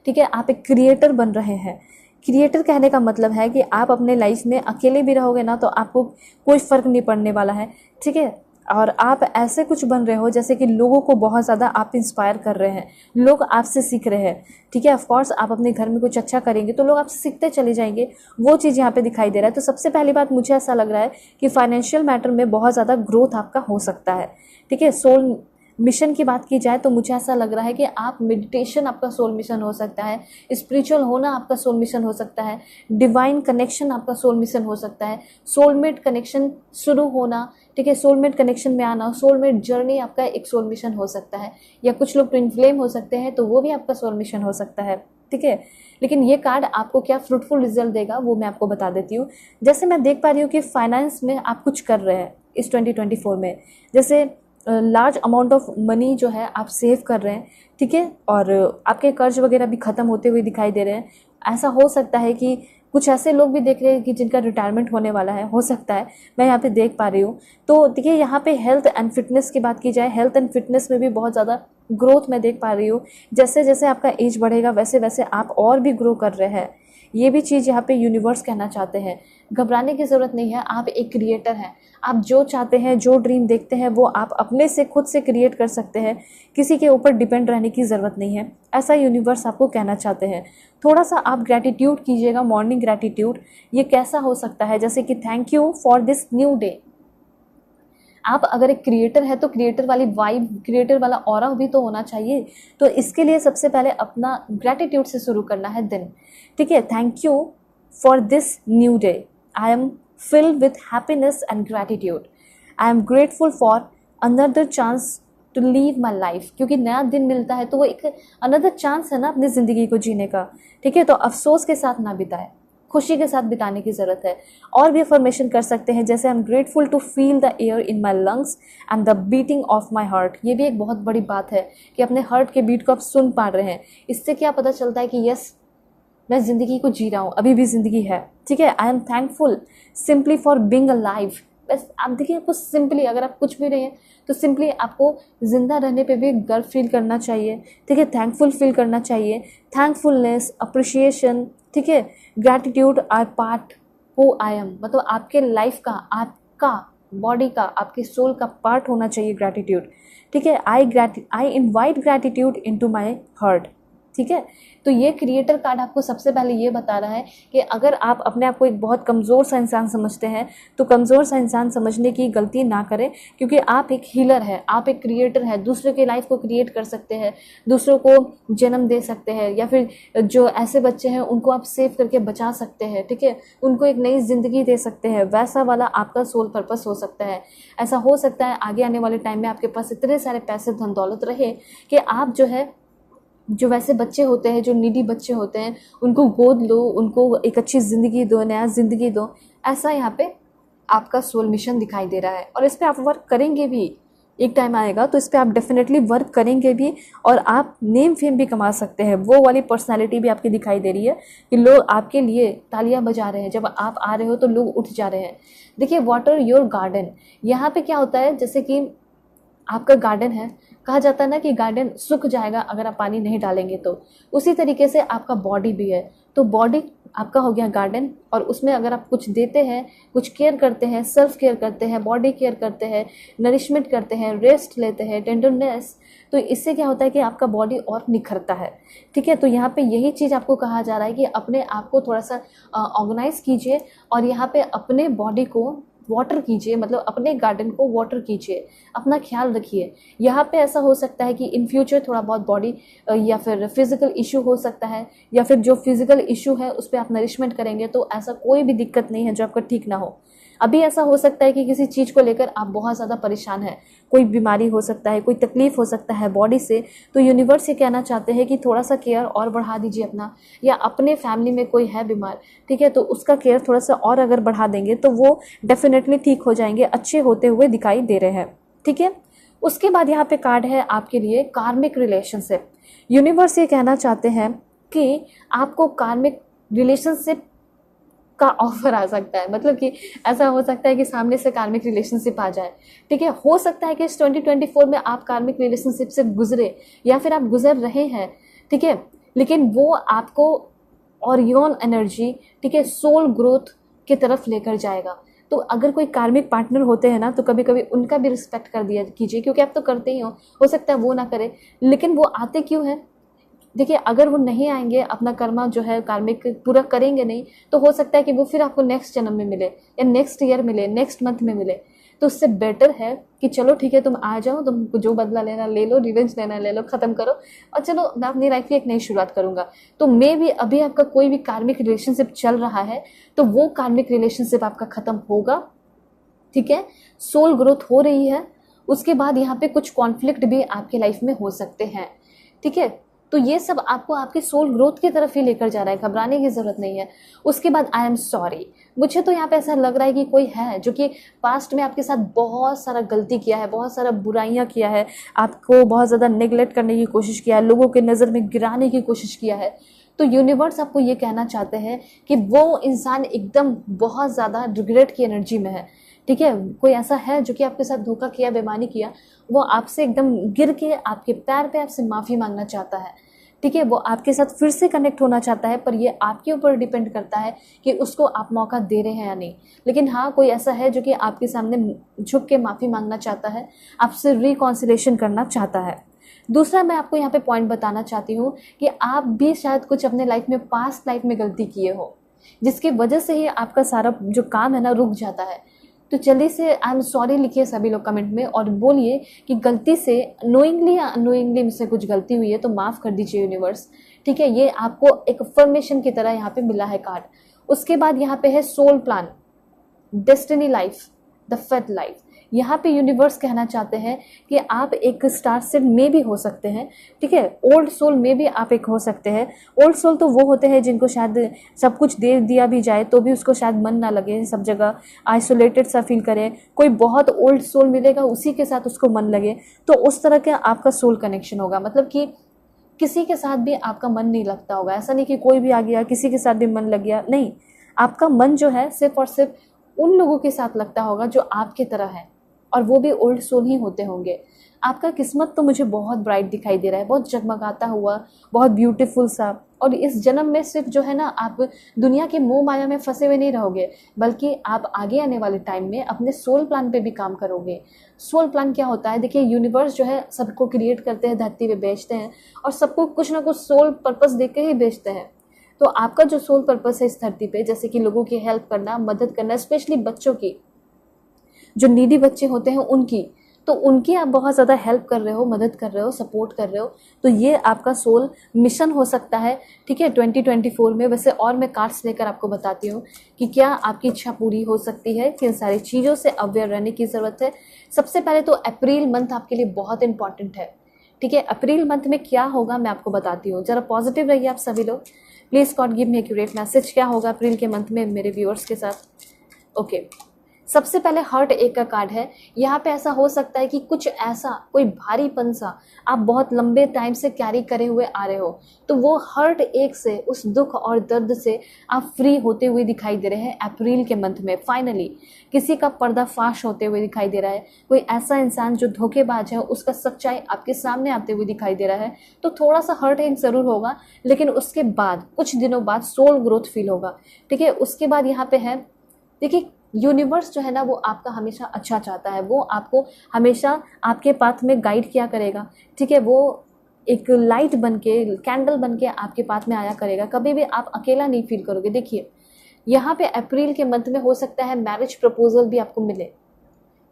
ठीक है। आप एक क्रिएटर बन रहे हैं। क्रिएटर कहने का मतलब है कि आप अपने लाइफ में अकेले भी रहोगे ना तो आपको कोई फ़र्क नहीं पड़ने वाला है, ठीक है। और आप ऐसे कुछ बन रहे हो जैसे कि लोगों को बहुत ज़्यादा आप इंस्पायर कर रहे हैं, लोग आपसे सीख रहे हैं, ठीक है। ऑफकोर्स आप अपने घर में कुछ अच्छा करेंगे तो लोग आपसे सीखते चले जाएंगे, वो चीज़ यहाँ पे दिखाई दे रहा है। तो सबसे पहली बात मुझे ऐसा लग रहा है कि फाइनेंशियल मैटर में बहुत ज़्यादा ग्रोथ आपका हो सकता है, ठीक है। सोल मिशन की बात की जाए तो मुझे ऐसा लग रहा है कि आप मेडिटेशन आपका सोल मिशन हो सकता है, स्पिरिचुअल होना आपका सोल मिशन हो सकता है, डिवाइन कनेक्शन आपका सोल मिशन हो सकता है, सोलमेट कनेक्शन शुरू होना, ठीक है, सोलमेट कनेक्शन में आना, सोलमेट जर्नी आपका एक सोल मिशन हो सकता है, या कुछ लोग ट्विन फ्लेम हो सकते हैं तो वो भी आपका सोल मिशन हो सकता है। ठीक है, लेकिन ये कार्ड आपको क्या फ्रूटफुल रिजल्ट देगा वो मैं आपको बता देती हूँ। जैसे मैं देख पा रही हूँ कि फाइनेंस में आप कुछ कर रहे हैं इस 2024 में, जैसे लार्ज अमाउंट ऑफ मनी जो है आप सेव कर रहे हैं। ठीक है, और आपके कर्ज वगैरह भी खत्म होते हुए दिखाई दे रहे हैं। ऐसा हो सकता है कि कुछ ऐसे लोग भी देख रहे हैं कि जिनका रिटायरमेंट होने वाला है, हो सकता है, मैं यहाँ पे देख पा रही हूँ। तो देखिए यहाँ पे हेल्थ एंड फिटनेस की बात की जाए, हेल्थ एंड फिटनेस में भी बहुत ज़्यादा ग्रोथ मैं देख पा रही हूँ। जैसे जैसे आपका एज बढ़ेगा वैसे वैसे आप और भी ग्रो कर रहे हैं, ये भी चीज़ यहाँ पे यूनिवर्स कहना चाहते हैं। घबराने की ज़रूरत नहीं है, आप एक क्रिएटर हैं। आप जो चाहते हैं, जो ड्रीम देखते हैं वो आप अपने से खुद से क्रिएट कर सकते हैं, किसी के ऊपर डिपेंड रहने की ज़रूरत नहीं है, ऐसा यूनिवर्स आपको कहना चाहते हैं। थोड़ा सा आप ग्रैटिट्यूड कीजिएगा, मॉर्निंग ग्रैटिट्यूड। ये कैसा हो सकता है, जैसे कि thank you for this new day. आप अगर एक क्रिएटर है तो क्रिएटर वाली वाइब, क्रिएटर वाला ऑरा भी तो होना चाहिए। तो इसके लिए सबसे पहले अपना ग्रैटिट्यूड से शुरू करना है दिन। ठीक है, thank you for this new day, I am filled with happiness and gratitude, I am grateful for another chance to live my life. क्योंकि नया दिन मिलता है तो वो एक अनदर चांस है ना अपनी ज़िंदगी को जीने का। ठीक है, तो अफसोस के साथ ना बिताए, खुशी के साथ बिताने की ज़रूरत है। और भी अफर्मेशन कर सकते हैं, जैसे I am grateful to feel the air in my lungs and the beating of my heart. ये भी एक बहुत बड़ी बात है कि अपने हार्ट के बीट को आप सुन पा रहे हैं। इससे क्या पता चलता है कि यस, मैं ज़िंदगी को जी रहा हूँ, अभी भी ज़िंदगी है। ठीक है, I am thankful simply for being alive. बस आप देखिए, आपको सिंपली, अगर आप कुछ भी नहीं है तो सिंपली आपको ज़िंदा रहने पे भी गर्व फील करना चाहिए। ठीक है, थैंकफुल फील करना चाहिए। थैंकफुलनेस, अप्रिशिएशन, ठीक है, gratitude are part who I am, मतलब आपके लाइफ का, आपका बॉडी का, आपके सोल का पार्ट होना चाहिए ग्रैटिट्यूड। ठीक है, I invite gratitude into my heart. ठीक है, तो ये क्रिएटर कार्ड आपको सबसे पहले ये बता रहा है कि अगर आप अपने आप को एक बहुत कमज़ोर सा इंसान समझते हैं तो कमज़ोर सा इंसान समझने की गलती ना करें, क्योंकि आप एक हीलर है, आप एक क्रिएटर है। दूसरे के लाइफ को क्रिएट कर सकते हैं, दूसरों को जन्म दे सकते हैं, या फिर जो ऐसे बच्चे हैं उनको आप सेव करके बचा सकते हैं। ठीक है, उनको एक नई ज़िंदगी दे सकते हैं। वैसा वाला आपका सोल पर्पस हो सकता है। ऐसा हो सकता है आगे आने वाले टाइम में आपके पास इतने सारे पैसे, धन दौलत रहे कि आप जो है, जो वैसे बच्चे होते हैं, जो नीडी बच्चे होते हैं, उनको गोद लो, उनको एक अच्छी ज़िंदगी दो, नया ज़िंदगी दो। ऐसा यहाँ पे आपका सोल मिशन दिखाई दे रहा है, और इस पर आप वर्क करेंगे भी। एक टाइम आएगा तो इस पर आप डेफिनेटली वर्क करेंगे भी, और आप नेम फेम भी कमा सकते हैं। वो वाली पर्सनालिटी भी आपकी दिखाई दे रही है कि लोग आपके लिए तालियां बजा रहे हैं, जब आप आ रहे हो तो लोग उठ जा रहे हैं। देखिए, वाटर योर गार्डन, यहाँ पे क्या होता है, जैसे कि आपका गार्डन है, कहा जाता है ना कि गार्डन सूख जाएगा अगर आप पानी नहीं डालेंगे तो, उसी तरीके से आपका बॉडी भी है। तो बॉडी आपका हो गया गार्डन, और उसमें अगर आप कुछ देते हैं, कुछ केयर करते हैं, सेल्फ केयर करते हैं, बॉडी केयर करते हैं, नरिशमेंट करते हैं, रेस्ट लेते हैं, टेंडरनेस, तो इससे क्या होता है कि आपका बॉडी और निखरता है। ठीक है, तो यहाँ पे यही चीज़ आपको कहा जा रहा है कि अपने आप को थोड़ा सा ऑर्गेनाइज कीजिए, और यहाँ पे अपने बॉडी को वाटर कीजिए, मतलब अपने गार्डन को वाटर कीजिए, अपना ख्याल रखिए। यहाँ पे ऐसा हो सकता है कि इन फ्यूचर थोड़ा बहुत बॉडी या फिर फिजिकल इशू हो सकता है, या फिर जो फिजिकल इशू है उस पर आप नरिशमेंट करेंगे तो ऐसा कोई भी दिक्कत नहीं है जो आपका ठीक ना हो। अभी ऐसा हो सकता है कि किसी चीज़ को लेकर आप बहुत ज़्यादा परेशान हैं, कोई बीमारी हो सकता है, कोई तकलीफ हो सकता है बॉडी से, तो यूनिवर्स ये कहना चाहते हैं कि थोड़ा सा केयर और बढ़ा दीजिए अपना, या अपने फैमिली में कोई है बीमार, ठीक है, तो उसका केयर थोड़ा सा और अगर बढ़ा देंगे तो वो डेफिनेटली ठीक हो जाएंगे, अच्छे होते हुए दिखाई दे रहे हैं। ठीक है, उसके बाद यहाँ पे कार्ड है आपके लिए कार्मिक रिलेशनशिप। यूनिवर्स ये कहना चाहते हैं कि आपको कार्मिक रिलेशनशिप का ऑफर आ सकता है, मतलब कि ऐसा हो सकता है कि सामने से कार्मिक रिलेशनशिप आ जाए। ठीक है, हो सकता है कि इस 2024 में आप कार्मिक रिलेशनशिप से गुजरे, या फिर आप गुजर रहे हैं। ठीक है, लेकिन वो आपको ओरियन एनर्जी, ठीक है, सोल ग्रोथ की तरफ लेकर जाएगा। तो अगर कोई कार्मिक पार्टनर होते हैं ना, तो कभी कभी उनका भी रिस्पेक्ट कर दिया कीजिए, क्योंकि आप तो करते ही हो सकता है वो ना करे, लेकिन वो आते क्यों हैं। देखिए, अगर वो नहीं आएंगे, अपना कर्मा जो है कार्मिक पूरा करेंगे नहीं, तो हो सकता है कि वो फिर आपको नेक्स्ट जन्म में मिले, या नेक्स्ट ईयर मिले, नेक्स्ट मंथ में मिले। तो उससे बेटर है कि चलो ठीक है, तुम आ जाओ, तुमको जो बदला लेना ले लो, रिवेंज लेना ले लो, ख़त्म करो, और चलो मैं अपनी लाइफ की एक नई शुरुआत करूँगा। तो मे भी अभी आपका कोई भी कार्मिक रिलेशनशिप चल रहा है तो वो कार्मिक रिलेशनशिप आपका ख़त्म होगा, ठीक है, सोल ग्रोथ हो रही है। उसके बाद यहाँ पे कुछ कॉन्फ्लिक्ट भी आपके लाइफ में हो सकते हैं, ठीक है। तो ये सब आपको आपके सोल ग्रोथ की तरफ ही लेकर जा रहा है, घबराने की ज़रूरत नहीं है। उसके बाद आई एम सॉरी, मुझे तो यहाँ पे ऐसा लग रहा है कि कोई है जो कि पास्ट में आपके साथ बहुत सारा गलती किया है, बहुत सारा बुराइयाँ किया है, आपको बहुत ज़्यादा नेगलेक्ट करने की कोशिश किया है, लोगों के नज़र में गिराने की कोशिश किया है। तो यूनिवर्स आपको ये कहना चाहते हैं कि वो इंसान एकदम बहुत ज़्यादा रिग्रेट की एनर्जी में है, ठीक है। कोई ऐसा है जो कि आपके साथ धोखा किया, बेईमानी किया, वो आपसे एकदम गिर के आपके पैर पे आपसे माफ़ी मांगना चाहता है, ठीक है। वो आपके साथ फिर से कनेक्ट होना चाहता है, पर ये आपके ऊपर डिपेंड करता है कि उसको आप मौका दे रहे हैं या नहीं। लेकिन हाँ, कोई ऐसा है जो कि आपके सामने झुक के माफ़ी मांगना चाहता है, आपसे रिकॉन्सिलेशन करना चाहता है। दूसरा मैं आपको यहाँ पे पॉइंट बताना चाहती हूँ कि आप भी शायद कुछ अपने लाइफ में, पास्ट लाइफ में गलती किए हो, जिसकी वजह से ही आपका सारा जो काम है ना रुक जाता है। तो जल्दी से आई एम सॉरी लिखिए सभी लोग कमेंट में, और बोलिए कि गलती से नोइंगली या अनोइंगली मुझसे कुछ गलती हुई है तो माफ़ कर दीजिए यूनिवर्स, ठीक है। ये आपको एक अफर्मेशन की तरह यहाँ पे मिला है कार्ड। उसके बाद यहाँ पे है soul plan, destiny life, the fate life. यहाँ पे यूनिवर्स कहना चाहते हैं कि आप एक स्टार सेड में भी हो सकते हैं, ठीक है। ओल्ड सोल में भी आप एक हो सकते हैं। ओल्ड सोल तो वो होते हैं जिनको शायद सब कुछ दे दिया भी जाए तो भी उसको शायद मन ना लगे, सब जगह आइसोलेटेड सा फील करे। कोई बहुत ओल्ड सोल मिलेगा, उसी के साथ उसको मन लगे, तो उस तरह का आपका सोल कनेक्शन होगा। मतलब कि किसी के साथ भी आपका मन नहीं लगता होगा। ऐसा नहीं कि कोई भी आ गया किसी के साथ भी मन लग गया, नहीं। आपका मन जो है सिर्फ और सिर्फ उन लोगों के साथ लगता होगा जो आपके तरह है, और वो भी ओल्ड सोल ही होते होंगे। आपका किस्मत तो मुझे बहुत ब्राइट दिखाई दे रहा है, बहुत जगमगाता हुआ, बहुत ब्यूटीफुल सा। और इस जन्म में सिर्फ जो है ना, आप दुनिया के मोह माया में फंसे हुए नहीं रहोगे, बल्कि आप आगे आने वाले टाइम में अपने सोल प्लान पे भी काम करोगे। सोल प्लान क्या होता है? देखिए, यूनिवर्स जो है सबको क्रिएट करते हैं, धरती पे भेजते हैं, और सबको कुछ ना कुछ सोल पर्पस दे के ही भेजते हैं। तो आपका जो सोल पर्पस है इस धरती पे, जैसे कि लोगों की हेल्प करना, मदद करना, स्पेशली बच्चों की, जो नीडी बच्चे होते हैं उनकी, तो उनकी आप बहुत ज़्यादा हेल्प कर रहे हो, मदद कर रहे हो, सपोर्ट कर रहे हो। तो ये आपका सोल मिशन हो सकता है, ठीक है, 2024 में। वैसे और मैं कार्ड्स लेकर आपको बताती हूँ कि क्या आपकी इच्छा पूरी हो सकती है, किन सारी चीज़ों से अवेयर रहने की ज़रूरत है। सबसे पहले तो अप्रैल मंथ आपके लिए बहुत इंपॉर्टेंट है, ठीक है। अप्रैल मंथ में क्या होगा मैं आपको बताती हूँ, ज़रा पॉजिटिव रहिए आप सभी लोग please. God give me accurate message, क्या होगा अप्रैल के मंथ में मेरे व्यूअर्स के साथ। ओके, सबसे पहले हर्ट एक का कार्ड है। यहाँ पे ऐसा हो सकता है कि कुछ ऐसा कोई भारीपन सा आप बहुत लंबे टाइम से कैरी करे हुए आ रहे हो, तो वो हर्ट एक से, उस दुख और दर्द से आप फ्री होते हुए दिखाई दे रहे हैं अप्रैल के मंथ में। फाइनली किसी का पर्दाफाश होते हुए दिखाई दे रहा है। कोई ऐसा इंसान जो धोखेबाज है, उसका सच्चाई आपके सामने आते हुए दिखाई दे रहा है। तो थोड़ा सा हर्ट एक ज़रूर होगा, लेकिन उसके बाद कुछ दिनों बाद सोल ग्रोथ फील होगा, ठीक है। उसके बाद यहाँ पे है, देखिए, यूनिवर्स जो है ना वो आपका हमेशा अच्छा चाहता है। वो आपको हमेशा आपके पाथ में गाइड किया करेगा, ठीक है। वो एक लाइट बन के, कैंडल बन के आपके पाथ में आया करेगा। कभी भी आप अकेला नहीं फील करोगे। देखिए, यहाँ पे अप्रैल के मंथ में हो सकता है मैरिज प्रपोजल भी आपको मिले,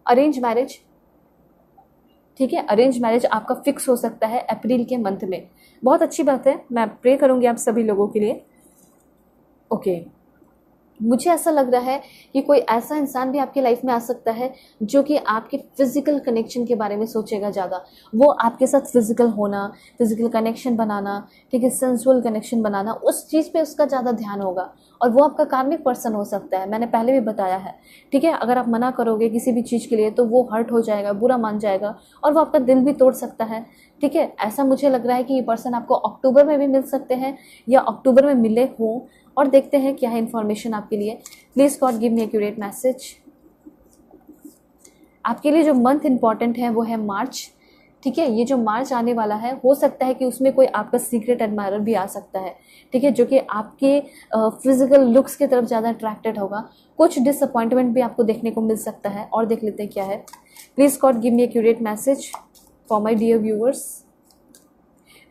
अरेंज मैरिज, ठीक है। अरेंज मैरिज आपका फिक्स हो सकता है अप्रैल के मंथ में। बहुत अच्छी बात है, मैं प्रे करूँगी आप सभी लोगों के लिए। ओके, मुझे ऐसा लग रहा है कि कोई ऐसा इंसान भी आपकी लाइफ में आ सकता है जो कि आपके फिजिकल कनेक्शन के बारे में सोचेगा ज़्यादा। वो आपके साथ फिजिकल होना, फिजिकल कनेक्शन बनाना, ठीक है, सेंसुअल कनेक्शन बनाना, उस चीज़ पे उसका ज़्यादा ध्यान होगा। और वो आपका कार्मिक पर्सन हो सकता है, मैंने पहले भी बताया है, ठीक है। अगर आप मना करोगे किसी भी चीज़ के लिए तो वो हर्ट हो जाएगा, बुरा मान जाएगा, और वो आपका दिल भी तोड़ सकता है, ठीक है। ऐसा मुझे लग रहा है कि ये पर्सन आपको अक्टूबर में भी मिल सकते हैं या अक्टूबर में मिले हों। और देखते हैं क्या है इन्फॉर्मेशन आपके लिए। Please God give me accurate message. आपके लिए जो मंथ इंपॉर्टेंट है वो है मार्च, ठीक है। ये जो मार्च आने वाला है, हो सकता है कि उसमें कोई आपका सीक्रेट एडमायरर भी आ सकता है, ठीक है, जो कि आपके फिजिकल लुक्स की तरफ ज़्यादा अट्रैक्टेड होगा। कुछ डिसअपॉइंटमेंट भी आपको देखने को मिल सकता है। और देख लेते हैं क्या है। Please God give me accurate message for my dear viewers.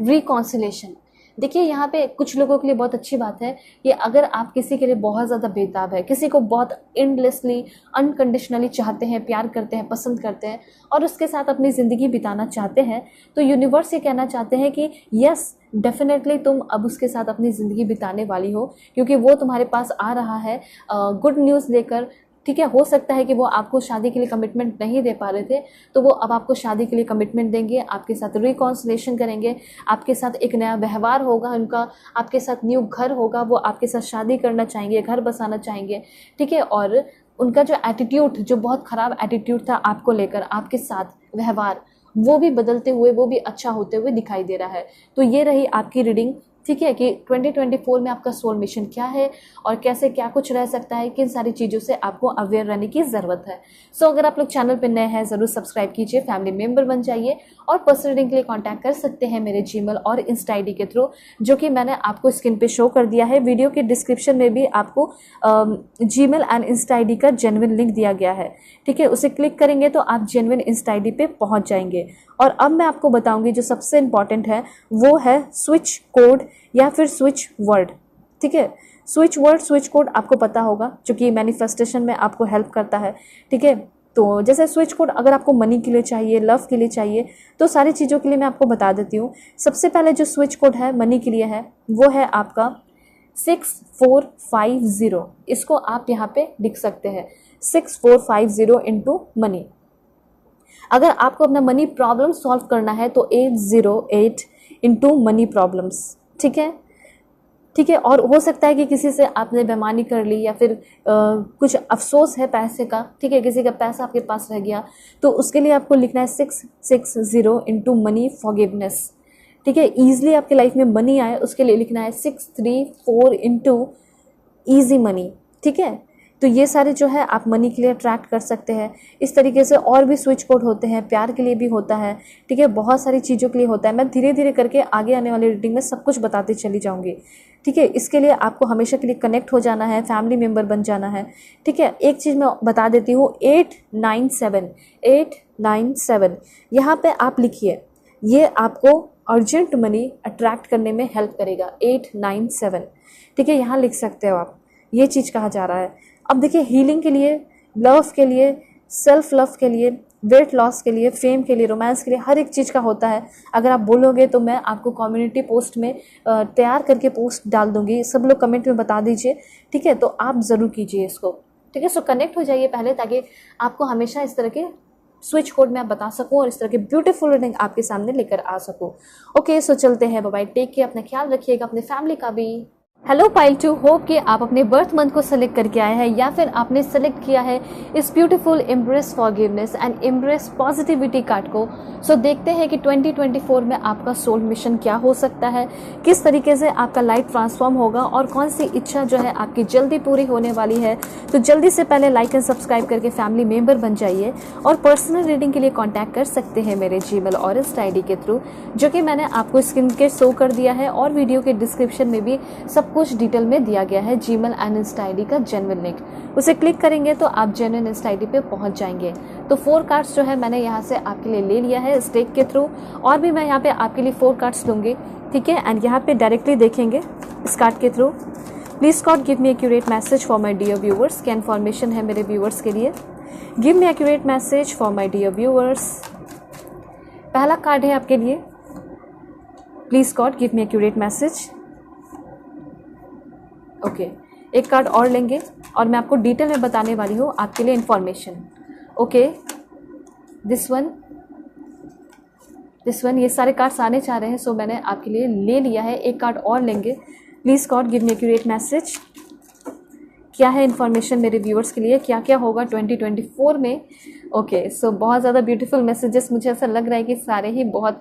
Reconciliation, देखिए, यहाँ पे कुछ लोगों के लिए बहुत अच्छी बात है कि अगर आप किसी के लिए बहुत ज़्यादा बेताब है, किसी को बहुत एंडलेसली, अनकंडीशनली चाहते हैं, प्यार करते हैं, पसंद करते हैं, और उसके साथ अपनी ज़िंदगी बिताना चाहते हैं, तो यूनिवर्स ये कहना चाहते हैं कि यस, डेफिनेटली तुम अब उसके साथ अपनी ज़िंदगी बिताने वाली हो, क्योंकि वो तुम्हारे पास आ रहा है गुड न्यूज़ लेकर, ठीक है। हो सकता है कि वो आपको शादी के लिए कमिटमेंट नहीं दे पा रहे थे, तो वो अब आपको शादी के लिए कमिटमेंट देंगे, आपके साथ रिकॉन्सिलेशन करेंगे, आपके साथ एक नया व्यवहार होगा उनका, आपके साथ न्यू घर होगा, वो आपके साथ शादी करना चाहेंगे, घर बसाना चाहेंगे, ठीक है। और उनका जो एटीट्यूड, जो बहुत ख़राब एटीट्यूड था आपको लेकर, आपके साथ व्यवहार, वो भी बदलते हुए, वो भी अच्छा होते हुए दिखाई दे रहा है। तो ये रही आपकी रीडिंग, ठीक है, कि 2024 में आपका सोल मिशन क्या है और कैसे क्या कुछ रह सकता है, किन सारी चीज़ों से आपको अवेयर रहने की ज़रूरत है। सो अगर आप लोग चैनल पर नए हैं, ज़रूर सब्सक्राइब कीजिए, फैमिली मेम्बर बन जाइए और पर्सनल रीडिंग के लिए कॉन्टैक्ट कर सकते हैं मेरे जीमेल और इंस्टा आईडी के थ्रू, जो कि मैंने आपको स्क्रीन पे शो कर दिया है। वीडियो के डिस्क्रिप्शन में भी आपको जीमेल एंड इंस्टा आईडी का जेन्युइन लिंक दिया गया है, ठीक है। उसे क्लिक करेंगे तो आप जेन्युइन इंस्टा आईडी पे पहुंच जाएंगे। और अब मैं आपको बताऊंगी जो सबसे इंपॉर्टेंट है, वो है स्विच कोड या फिर स्विच वर्ड, ठीक है। स्विच वर्ड, स्विच कोड आपको पता होगा, जो कि मैनिफेस्टेशन में आपको हेल्प करता है, ठीक है। तो जैसे स्विच कोड अगर आपको मनी के लिए चाहिए, लव के लिए चाहिए, तो सारी चीज़ों के लिए मैं आपको बता देती हूँ। सबसे पहले जो स्विच कोड है मनी के लिए है, वो है आपका 6450। इसको आप यहाँ पे लिख सकते हैं, 6450 इंटू मनी। अगर आपको अपना मनी प्रॉब्लम सॉल्व करना है तो 808 इंटू मनी प्रॉब्लम्स, ठीक है, ठीक है। और हो सकता है कि किसी से आपने बेईमानी कर ली या फिर कुछ अफसोस है पैसे का, ठीक है, किसी का पैसा आपके पास रह गया, तो उसके लिए आपको लिखना है 660 इंटू मनी फॉरगिवनेस, ठीक है। ईजिली आपके लाइफ में मनी आए उसके लिए लिखना है 634 इंटू ईजी मनी, ठीक है। तो ये सारे जो है आप मनी के लिए अट्रैक्ट कर सकते हैं। इस तरीके से और भी स्विच कोड होते हैं, प्यार के लिए भी होता है, ठीक है, बहुत सारी चीज़ों के लिए होता है। मैं धीरे धीरे करके आगे आने वाली रीडिंग में सब कुछ बताती चली जाऊंगी, ठीक है। इसके लिए आपको हमेशा के लिए कनेक्ट हो जाना है, फैमिली मेम्बर बन जाना है, ठीक है। एक चीज़ मैं बता देती हूँ, 897 यहाँ पे आप लिखिए, ये आपको अर्जेंट मनी अट्रैक्ट करने में हेल्प करेगा। 897, ठीक है, यहाँ लिख सकते हो आप, ये चीज़ कहा जा रहा है। अब देखिए, हीलिंग के लिए, लव के लिए, सेल्फ लव के लिए, वेट लॉस के लिए, फेम के लिए, रोमांस के लिए, हर एक चीज़ का होता है। अगर आप बोलोगे तो मैं आपको कम्युनिटी पोस्ट में तैयार करके पोस्ट डाल दूंगी, सब लोग कमेंट में बता दीजिए, ठीक है। तो आप ज़रूर कीजिए इसको, ठीक है। सो कनेक्ट हो जाइए पहले, ताकि आपको हमेशा इस तरह के स्विच कोड मैं बता सकूं और इस तरह के ब्यूटीफुल रीडिंग आपके सामने लेकर आ सकूं। ओके, सो चलते हैं, बाय बाय, टेक केयर, अपना ख्याल रखिएगा, अपने फैमिली का भी। हेलो पाइल 2, होप कि आप अपने बर्थ मंथ को सेलेक्ट करके आए हैं या फिर आपने सेलेक्ट किया है इस beautiful embrace forgiveness and embrace positivity card को। सो देखते हैं कि 2024 में आपका सोल मिशन क्या हो सकता है, किस तरीके से आपका लाइफ ट्रांसफॉर्म होगा और कौन सी इच्छा जो है आपकी जल्दी पूरी होने वाली है। तो जल्दी से पहले लाइक एंड सब्सक्राइब करके फैमिली मेम्बर बन जाइए और पर्सनल रीडिंग के लिए कॉन्टैक्ट कर सकते हैं मेरे जीमेल और इंस्टा आईडी के थ्रू, जो कि मैंने आपको स्क्रीन के शो कर दिया है और वीडियो के डिस्क्रिप्शन में भी सब कुछ डिटेल में दिया गया है। जीमेल एंड इंस्टा आईडी का जेन्युइन लिंक, उसे क्लिक करेंगे तो आप जेन्युइन इंस्टा आईडी पे पहुंच जाएंगे। तो 4 कार्ड्स जो है मैंने यहाँ से आपके लिए ले लिया है स्टेक के थ्रू, और भी मैं यहाँ पे आपके लिए 4 कार्ड्स लूंगी, ठीक है। एंड यहाँ पे डायरेक्टली देखेंगे इस कार्ड के थ्रू। Please God give me accurate message for my dear viewers. क्या इन्फॉर्मेशन है मेरे व्यूअर्स के लिए? Give me accurate message for my dear viewers. पहला कार्ड है आपके लिए, please God give me accurate message. Okay, एक कार्ड और लेंगे और मैं आपको डिटेल में बताने वाली हूँ आपके लिए इन्फॉर्मेशन। ओके, दिस वन, ये सारे कार्ड्स आने चाह रहे हैं, सो मैंने आपके लिए ले लिया है। एक कार्ड और लेंगे। Please God give me accurate message. क्या है इन्फॉर्मेशन मेरे व्यूअर्स के लिए, क्या क्या होगा 2024 में? ओके, सो बहुत ज़्यादा ब्यूटीफुल मैसेजेस, मुझे ऐसा लग रहा है कि सारे ही बहुत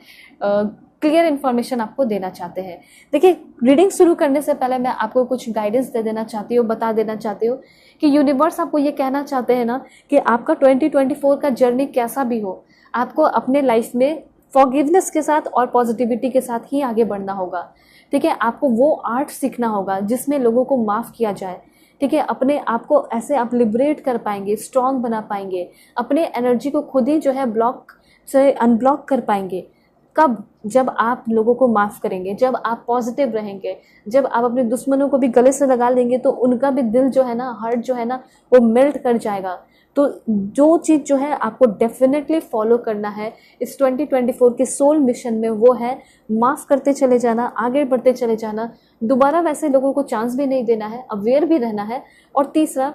क्लियर इन्फॉर्मेशन आपको देना चाहते हैं। देखिए, रीडिंग शुरू करने से पहले मैं आपको कुछ गाइडेंस दे देना चाहती हूँ, बता देना चाहती हूँ कि यूनिवर्स आपको ये कहना चाहते हैं ना कि आपका 2024 का जर्नी कैसा भी हो, आपको अपने लाइफ में फॉरगिवनेस के साथ और पॉजिटिविटी के साथ ही आगे बढ़ना होगा, ठीक है। आपको वो आर्ट सीखना होगा जिसमें लोगों को माफ़ किया जाए, ठीक है। अपने आप को ऐसे आप लिबरेट कर पाएंगे, स्ट्रॉन्ग बना पाएंगे, अपने एनर्जी को खुद ही जो है ब्लॉक से अनब्लॉक कर पाएंगे। कब? जब आप लोगों को माफ़ करेंगे, जब आप पॉजिटिव रहेंगे, जब आप अपने दुश्मनों को भी गले से लगा लेंगे तो उनका भी दिल जो है ना, हार्ट जो है ना, वो मेल्ट कर जाएगा। तो जो चीज़ जो है आपको डेफिनेटली फॉलो करना है इस 2024 के सोल मिशन में, वो है माफ़ करते चले जाना, आगे बढ़ते चले जाना, दोबारा वैसे लोगों को चांस भी नहीं देना है, अवेयर भी रहना है। और तीसरा,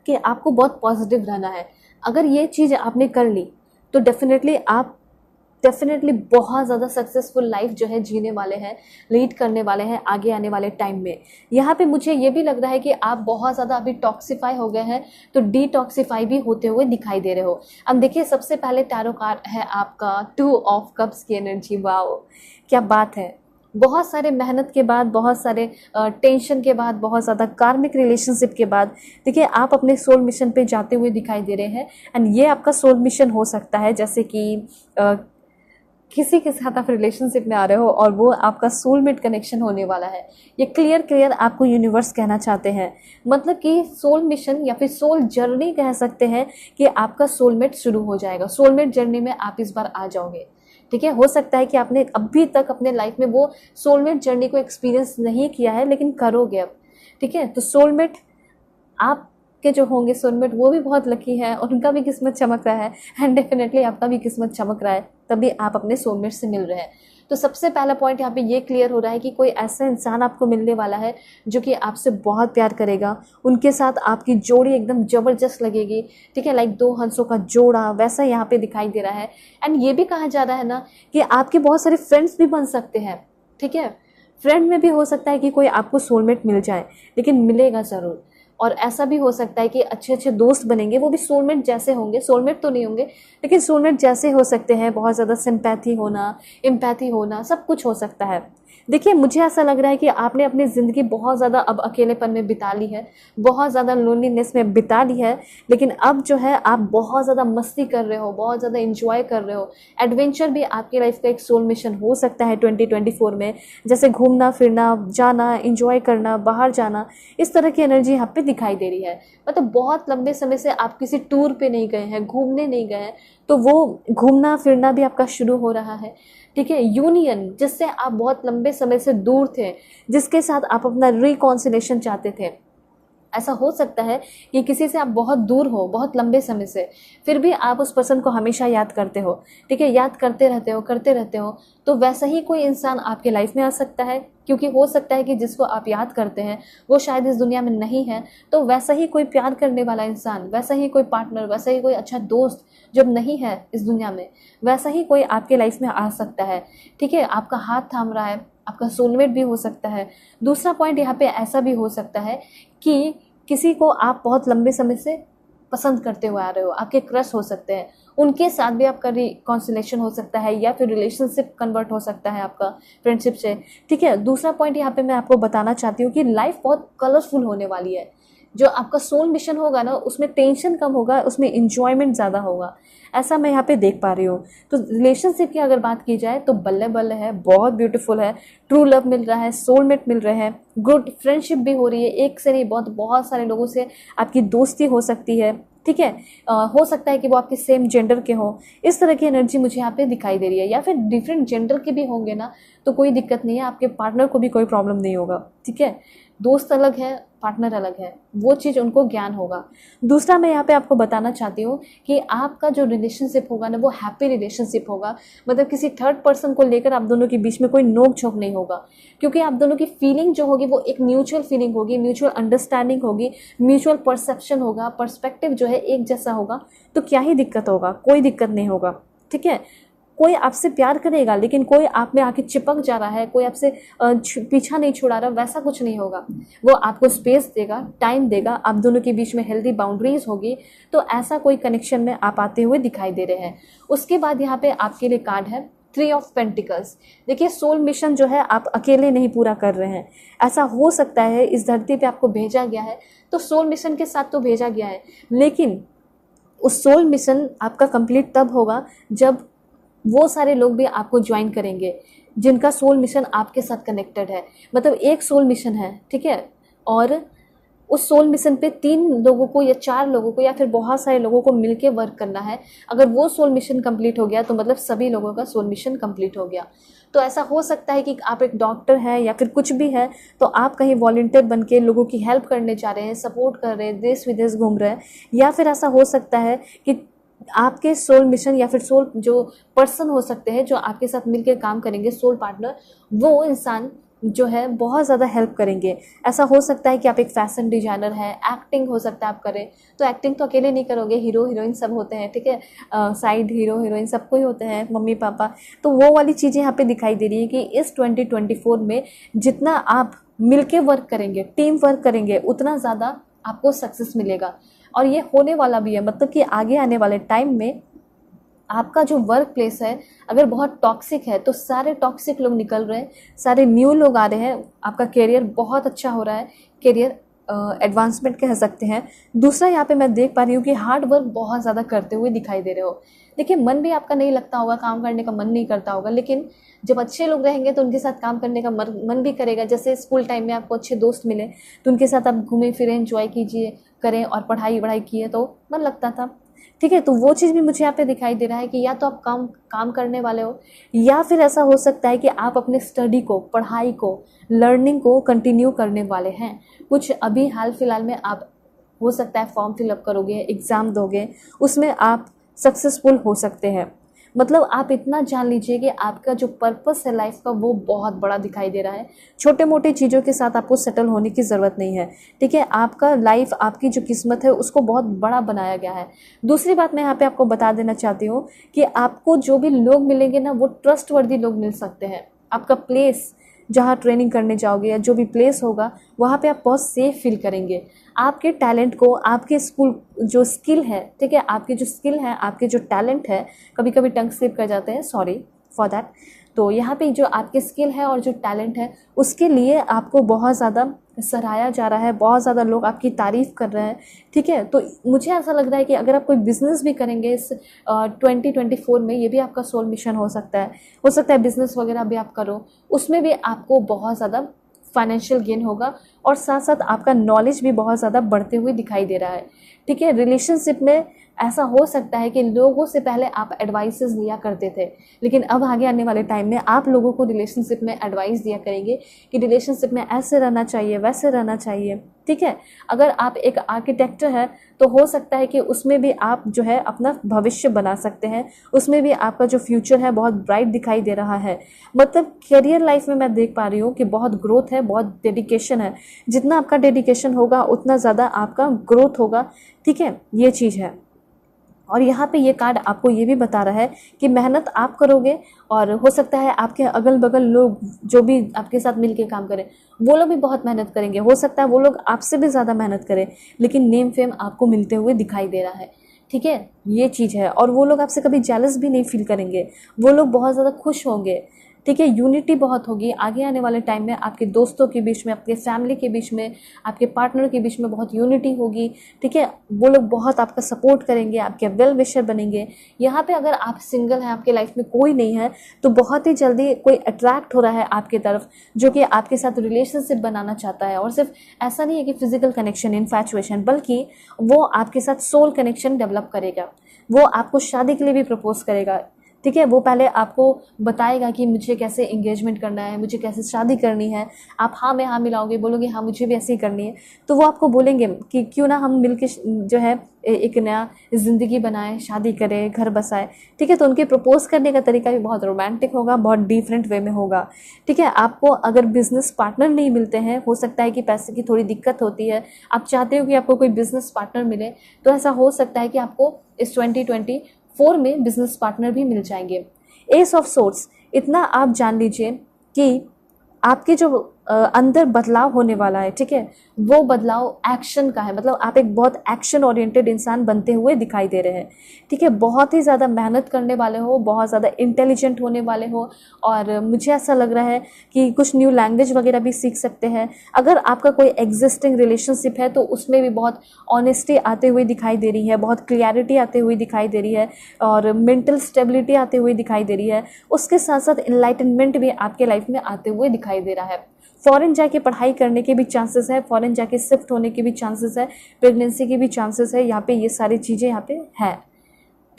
कि आपको बहुत पॉजिटिव रहना है। अगर ये चीज़ आपने कर ली तो डेफिनेटली बहुत ज़्यादा सक्सेसफुल लाइफ जो है जीने वाले हैं, लीड करने वाले हैं आगे आने वाले टाइम में। यहाँ पे मुझे ये भी लग रहा है कि आप बहुत ज़्यादा अभी टॉक्सिफाई हो गए हैं, तो डिटॉक्सिफाई भी होते हुए दिखाई दे रहे हो। अब देखिए, सबसे पहले टैरो कार्ड है आपका 2 ऑफ कप्स की एनर्जी। वाओ, क्या बात है। बहुत सारे मेहनत के बाद, बहुत सारे टेंशन के बाद, बहुत ज़्यादा कार्मिक रिलेशनशिप के बाद देखिए आप अपने सोल मिशन पे जाते हुए दिखाई दे रहे हैं। एंड ये आपका सोल मिशन हो सकता है जैसे कि किसी के साथ आप रिलेशनशिप में आ रहे हो और वो आपका सोलमेट कनेक्शन होने वाला है। ये क्लियर आपको यूनिवर्स कहना चाहते हैं। मतलब कि सोल मिशन या फिर सोल जर्नी कह सकते हैं कि आपका सोलमेट शुरू हो जाएगा। सोलमेट जर्नी में आप इस बार आ जाओगे। ठीक है, हो सकता है कि आपने अभी तक अपने लाइफ में वो सोलमेट जर्नी को एक्सपीरियंस नहीं किया है, लेकिन करोगे अब। ठीक है, तो सोलमेट आपके जो होंगे सोलमेट वो भी बहुत लकी है और उनका भी किस्मत चमक रहा है। एंड डेफिनेटली आपका भी किस्मत चमक रहा है, तभी आप अपने सोलमेट से मिल रहे हैं। तो सबसे पहला पॉइंट यहाँ पे ये क्लियर हो रहा है कि कोई ऐसा इंसान आपको मिलने वाला है जो कि आपसे बहुत प्यार करेगा। उनके साथ आपकी जोड़ी एकदम ज़बरदस्त लगेगी। ठीक है, लाइक 2 हंसों का जोड़ा वैसा यहाँ पे दिखाई दे रहा है। एंड ये भी कहा जा रहा है ना कि आपके बहुत सारे फ्रेंड्स भी बन सकते हैं। ठीक है, फ्रेंड में भी हो सकता है कि कोई आपको सोलमेट मिल जाए, लेकिन मिलेगा ज़रूर। और ऐसा भी हो सकता है कि अच्छे अच्छे दोस्त बनेंगे, वो भी सोलमेट जैसे होंगे। सोलमेट तो नहीं होंगे, लेकिन सोलमेट जैसे हो सकते हैं। बहुत ज़्यादा सिंपैथी होना, एम्पैथी होना, सब कुछ हो सकता है। देखिए, मुझे ऐसा लग रहा है कि आपने अपनी ज़िंदगी बहुत ज़्यादा अब अकेलेपन में बिता ली है, बहुत ज़्यादा लोनलीनेस में बिता ली है। लेकिन अब जो है आप बहुत ज़्यादा मस्ती कर रहे हो, बहुत ज़्यादा इंजॉय कर रहे हो। एडवेंचर भी आपकी लाइफ का एक सोल मिशन हो सकता है 2024 में, जैसे घूमना फिरना, जाना, इंजॉय करना, बाहर जाना। इस तरह की एनर्जी यहाँ पे दिखाई दे रही है। मतलब बहुत लंबे समय से आप किसी टूर पे नहीं गए हैं, घूमने नहीं गए हैं, तो वो घूमना फिरना भी आपका शुरू हो रहा है। ठीक है, यूनियन जिससे आप बहुत लंबे समय से दूर थे, जिसके साथ आप अपना रिकॉन्सिलेशन चाहते थे। ऐसा हो सकता है कि किसी से आप बहुत दूर हो, बहुत लंबे समय से, फिर भी आप उस पर्सन को हमेशा याद करते हो। ठीक है, याद करते रहते हो। तो वैसा ही कोई इंसान आपके लाइफ में आ सकता है, क्योंकि हो सकता है कि जिसको आप याद करते हैं वो शायद इस दुनिया में नहीं है। तो वैसा ही कोई प्यार करने वाला इंसान, वैसा ही कोई पार्टनर, वैसा ही कोई अच्छा दोस्त जब नहीं है इस दुनिया में, वैसा ही कोई आपके लाइफ में आ सकता है। ठीक है, आपका हाथ थाम रहा है, आपका सोलमेट भी हो सकता है। दूसरा पॉइंट यहाँ पे ऐसा भी हो सकता है कि किसी को आप बहुत लंबे समय से पसंद करते हुए आ रहे हो, आपके क्रश हो सकते हैं, उनके साथ भी आपका रिकॉन्सिलेशन हो सकता है, या फिर रिलेशनशिप कन्वर्ट हो सकता है आपका फ्रेंडशिप से। ठीक है, दूसरा पॉइंट यहाँ पे मैं आपको बताना चाहती हूँ कि लाइफ बहुत कलरफुल होने वाली है। जो आपका सोल मिशन होगा ना, उसमें टेंशन कम होगा, उसमें इंजॉयमेंट ज़्यादा होगा, ऐसा मैं यहाँ पे देख पा रही हूँ। तो रिलेशनशिप की अगर बात की जाए तो बल्ले बल्ले है, बहुत ब्यूटीफुल है। ट्रू लव मिल रहा है, सोलमेट मिल रहे हैं, गुड फ्रेंडशिप भी हो रही है। एक से नहीं, बहुत सारे लोगों से आपकी दोस्ती हो सकती है। ठीक है, हो सकता है कि वो आपके सेम जेंडर के हो। इस तरह की एनर्जी मुझे यहाँ पे दिखाई दे रही है। या फिर डिफरेंट जेंडर के भी होंगे ना, तो कोई दिक्कत नहीं है, आपके पार्टनर को भी कोई प्रॉब्लम नहीं होगा। ठीक है, दोस्त अलग है, पार्टनर अलग है, वो चीज़ उनको ज्ञान होगा। दूसरा मैं यहाँ पे आपको बताना चाहती हूँ कि आपका जो रिलेशनशिप होगा ना, वो हैप्पी रिलेशनशिप होगा। मतलब किसी थर्ड पर्सन को लेकर आप दोनों के बीच में कोई नोक झोंक नहीं होगा, क्योंकि आप दोनों की फीलिंग जो होगी वो एक म्यूचुअल फीलिंग होगी, म्यूचुअल अंडरस्टैंडिंग होगी, म्यूचुअल परसेप्शन होगा, पर्सपेक्टिव जो है एक जैसा होगा। तो क्या ही दिक्कत होगा, कोई दिक्कत नहीं होगा। ठीक है, कोई आपसे प्यार करेगा, लेकिन कोई आप में आके चिपक जा रहा है, कोई आपसे पीछा नहीं छुड़ा रहा, वैसा कुछ नहीं होगा। वो आपको स्पेस देगा, टाइम देगा, आप दोनों के बीच में हेल्दी बाउंड्रीज होगी। तो ऐसा कोई कनेक्शन में आप आते हुए दिखाई दे रहे हैं। उसके बाद यहाँ पे आपके लिए कार्ड है 3 ऑफ पेंटिकल्स। देखिए, सोल मिशन जो है आप अकेले नहीं पूरा कर रहे हैं। ऐसा हो सकता है इस धरती पे आपको भेजा गया है, तो सोल मिशन के साथ तो भेजा गया है, लेकिन उस सोल मिशन आपका कंप्लीट तब होगा जब वो सारे लोग भी आपको ज्वाइन करेंगे जिनका सोल मिशन आपके साथ कनेक्टेड है। मतलब एक सोल मिशन है, ठीक है, और उस सोल मिशन पे 3 लोगों को या 4 लोगों को या फिर बहुत सारे लोगों को मिलके वर्क करना है। अगर वो सोल मिशन कंप्लीट हो गया तो मतलब सभी लोगों का सोल मिशन कंप्लीट हो गया। तो ऐसा हो सकता है कि आप एक डॉक्टर हैं या फिर कुछ भी है, तो आप कहीं वॉलंटियर बन के लोगों की हेल्प करने जा रहे हैं, सपोर्ट कर रहे हैं, देश विदेश घूम रहे हैं। या फिर ऐसा हो सकता है कि आपके सोल मिशन या फिर सोल जो पर्सन हो सकते हैं जो आपके साथ मिलकर काम करेंगे, सोल पार्टनर, वो इंसान जो है बहुत ज़्यादा हेल्प करेंगे। ऐसा हो सकता है कि आप एक फैशन डिज़ाइनर हैं, एक्टिंग हो सकता है आप करें, तो एक्टिंग तो अकेले नहीं करोगे, हीरो हीरोइन सब होते हैं, ठीक है, साइड हीरो हीरोइन सबको ही होते हैं, मम्मी पापा, तो वो वाली चीज़ें यहाँ पे दिखाई दे रही है कि इस 2024 में जितना आप मिलके वर्क करेंगे, टीम वर्क करेंगे, उतना ज़्यादा आपको सक्सेस मिलेगा। और ये होने वाला भी है, मतलब कि आगे आने वाले टाइम में आपका जो वर्क प्लेस है अगर बहुत टॉक्सिक है तो सारे टॉक्सिक लोग निकल रहे हैं, सारे न्यू लोग आ रहे हैं, आपका करियर बहुत अच्छा हो रहा है, करियर एडवांसमेंट कह सकते हैं। दूसरा यहाँ पे मैं देख पा रही हूँ कि हार्ड वर्क बहुत ज़्यादा करते हुए दिखाई दे रहे हो। देखिए, मन भी आपका नहीं लगता होगा, काम करने का मन नहीं करता होगा, लेकिन जब अच्छे लोग रहेंगे तो उनके साथ काम करने का मन भी करेगा। जैसे स्कूल टाइम में आपको अच्छे दोस्त मिले तो उनके साथ आप घूमें फिरें, एंजॉय कीजिए, करें, और पढ़ाई किए तो मन लगता था, ठीक है। तो वो चीज़ भी मुझे यहाँ पे दिखाई दे रहा है कि या तो आप काम करने वाले हो, या फिर ऐसा हो सकता है कि आप अपने स्टडी को, पढ़ाई को, लर्निंग को कंटिन्यू करने वाले हैं। कुछ अभी हाल फिलहाल में आप हो सकता है फॉर्म फिलअप करोगे, एग्ज़ाम दोगे, उसमें आप सक्सेसफुल हो सकते हैं। मतलब आप इतना जान लीजिए कि आपका जो पर्पस है लाइफ का वो बहुत बड़ा दिखाई दे रहा है। छोटे मोटे चीज़ों के साथ आपको सेटल होने की ज़रूरत नहीं है, ठीक है। आपका लाइफ, आपकी जो किस्मत है उसको बहुत बड़ा बनाया गया है। दूसरी बात मैं यहाँ पे आपको बता देना चाहती हूँ कि आपको जो भी लोग मिलेंगे ना, वो ट्रस्टवर्दी लोग मिल सकते हैं। आपका प्लेस, जहाँ ट्रेनिंग करने जाओगे या जो भी प्लेस होगा, वहाँ पे आप बहुत सेफ फील करेंगे। आपके टैलेंट को, आपके स्कूल जो स्किल है, ठीक है, आपकी जो स्किल है, आपके जो टैलेंट है, कभी कभी टंग स्लिप कर जाते हैं, सॉरी फॉर दैट। तो यहाँ पे जो आपके स्किल है और जो टैलेंट है उसके लिए आपको बहुत ज़्यादा सराहाया जा रहा है, बहुत ज़्यादा लोग आपकी तारीफ़ कर रहे हैं, ठीक है। तो मुझे ऐसा लग रहा है कि अगर आप कोई बिज़नेस भी करेंगे इस 2024 में, ये भी आपका सोल मिशन हो सकता है बिज़नेस वगैरह भी आप करो, उसमें भी आपको बहुत ज़्यादा फाइनेंशियल गेन होगा, और साथ साथ आपका नॉलेज भी बहुत ज़्यादा बढ़ते हुए दिखाई दे रहा है, ठीक है। रिलेशनशिप में ऐसा हो सकता है कि लोगों से पहले आप एडवाइसेस लिया करते थे, लेकिन अब आगे आने वाले टाइम में आप लोगों को रिलेशनशिप में एडवाइस दिया करेंगे कि रिलेशनशिप में ऐसे रहना चाहिए, वैसे रहना चाहिए, ठीक है। अगर आप एक आर्किटेक्टर है तो हो सकता है कि उसमें भी आप जो है अपना भविष्य बना सकते हैं, उसमें भी आपका जो फ्यूचर है बहुत ब्राइट दिखाई दे रहा है। मतलब करियर लाइफ में मैं देख पा रही हूँ कि बहुत ग्रोथ है, बहुत डेडिकेशन है। जितना आपका डेडिकेशन होगा उतना ज़्यादा आपका ग्रोथ होगा, ठीक है, ये चीज़ है। और यहाँ पे ये कार्ड आपको ये भी बता रहा है कि मेहनत आप करोगे, और हो सकता है आपके अगल बगल लोग जो भी आपके साथ मिलके काम करें वो लोग भी बहुत मेहनत करेंगे, हो सकता है वो लोग आपसे भी ज़्यादा मेहनत करें, लेकिन नेम फेम आपको मिलते हुए दिखाई दे रहा है, ठीक है, ये चीज़ है। और वो लोग आपसे कभी जेलस भी नहीं फील करेंगे, वो लोग बहुत ज़्यादा खुश होंगे, ठीक है। यूनिटी बहुत होगी आगे आने वाले टाइम में, आपके दोस्तों के बीच में, आपके फैमिली के बीच में, आपके पार्टनर के बीच में बहुत यूनिटी होगी, ठीक है। वो लोग बहुत आपका सपोर्ट करेंगे, आपके वेल विशर बनेंगे। यहाँ पे अगर आप सिंगल हैं, आपके लाइफ में कोई नहीं है, तो बहुत ही जल्दी कोई अट्रैक्ट हो रहा है आपकी तरफ, जो कि आपके साथ रिलेशनशिप बनाना चाहता है। और सिर्फ ऐसा नहीं है कि फिजिकल कनेक्शन, इन्फैचुएशन, बल्कि वो आपके साथ सोल कनेक्शन डेवलप करेगा। वो आपको शादी के लिए भी प्रपोज करेगा, ठीक है। वो पहले आपको बताएगा कि मुझे कैसे एंगेजमेंट करना है, मुझे कैसे शादी करनी है। आप हाँ में हाँ मिलाओगे, बोलोगे हाँ मुझे भी ऐसे ही करनी है, तो वो आपको बोलेंगे कि क्यों ना हम मिलके जो है एक नया ज़िंदगी बनाएं, शादी करें, घर बसाएं, ठीक है। तो उनके प्रपोज करने का तरीका भी बहुत रोमांटिक होगा, बहुत डिफरेंट वे में होगा, ठीक है। आपको अगर बिजनेस पार्टनर नहीं मिलते हैं, हो सकता है कि पैसे की थोड़ी दिक्कत होती है, आप चाहते हो कि आपको कोई बिजनेस पार्टनर मिले, तो ऐसा हो सकता है कि आपको इस 2024 में बिजनेस पार्टनर भी मिल जाएंगे। एस ऑफ सोर्ट्स, इतना आप जान लीजिए कि आपके जो अंदर बदलाव होने वाला है, ठीक है, वो बदलाव एक्शन का है। मतलब आप एक बहुत एक्शन ओरिएंटेड इंसान बनते हुए दिखाई दे रहे हैं, ठीक है। बहुत ही ज़्यादा मेहनत करने वाले हो, बहुत ज़्यादा इंटेलिजेंट होने वाले हो, और मुझे ऐसा लग रहा है कि कुछ न्यू लैंग्वेज वगैरह भी सीख सकते हैं। अगर आपका कोई एग्जिस्टिंग रिलेशनशिप है तो उसमें भी बहुत ऑनेस्टी आते हुए दिखाई दे रही है, बहुत क्लियरिटी आते हुए दिखाई दे रही है, और मेंटल स्टेबिलिटी आते हुए दिखाई दे रही है। उसके साथ साथ इनलाइटनमेंट भी आपके लाइफ में आते हुए दिखाई दे रहा है। फॉरेन जाके पढ़ाई करने के भी चांसेस है, फॉरेन जाके शिफ्ट होने के भी चांसेस है, प्रेगनेंसी के भी चांसेस है, यहाँ पे ये सारी चीज़ें यहाँ पे है,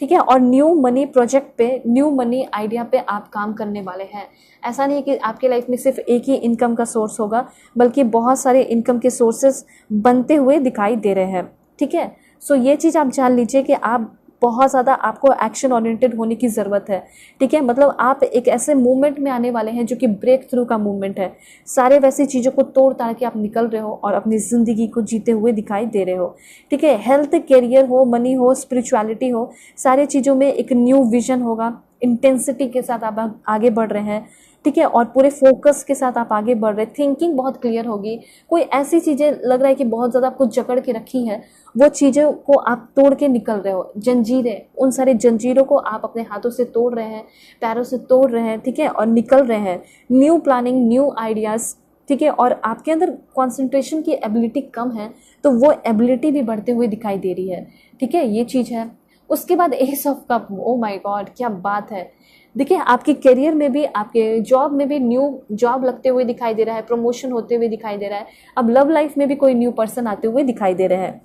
ठीक है। और न्यू मनी प्रोजेक्ट पे, न्यू मनी आइडिया पे आप काम करने वाले हैं। ऐसा नहीं है कि आपके लाइफ में सिर्फ एक ही इनकम का सोर्स होगा, बल्कि बहुत सारे इनकम के सोर्सेस बनते हुए दिखाई दे रहे हैं, ठीक है। सो ये चीज़ आप जान लीजिए कि आप बहुत ज़्यादा आपको एक्शन ओरिएंटेड होने की ज़रूरत है, ठीक है। मतलब आप एक ऐसे मूवमेंट में आने वाले हैं जो कि ब्रेक थ्रू का मूवमेंट है। सारे वैसी चीज़ों को तोड़ ताड़ के आप निकल रहे हो और अपनी ज़िंदगी को जीते हुए दिखाई दे रहे हो, ठीक है। हेल्थ, करियर हो, मनी हो, स्पिरिचुअलिटी हो, सारी चीज़ों में एक न्यू विजन होगा। इंटेंसिटी के साथ आप आगे बढ़ रहे हैं, ठीक है, और पूरे फोकस के साथ आप आगे बढ़ रहे हैं। थिंकिंग बहुत क्लियर होगी। कोई ऐसी चीज़ें लग रहा है कि बहुत ज़्यादा आपको जकड़ के रखी है, वो चीज़ों को आप तोड़ के निकल रहे हो। जंजीरें, उन सारे जंजीरों को आप अपने हाथों से तोड़ रहे हैं, पैरों से तोड़ रहे हैं, ठीक है, और निकल रहे हैं। न्यू प्लानिंग, न्यू आइडियाज़, ठीक है। और आपके अंदर कंसंट्रेशन की एबिलिटी कम है, तो वो एबिलिटी भी बढ़ते हुए दिखाई दे रही है, ठीक है, ये चीज़ है। उसके बाद S of cup, oh my God, क्या बात है। देखिए, आपके करियर में भी, आपके जॉब में भी न्यू जॉब लगते हुए दिखाई दे रहा है, प्रमोशन होते हुए दिखाई दे रहा है। अब लव लाइफ में भी कोई न्यू पर्सन आते हुए दिखाई दे रहे हैं।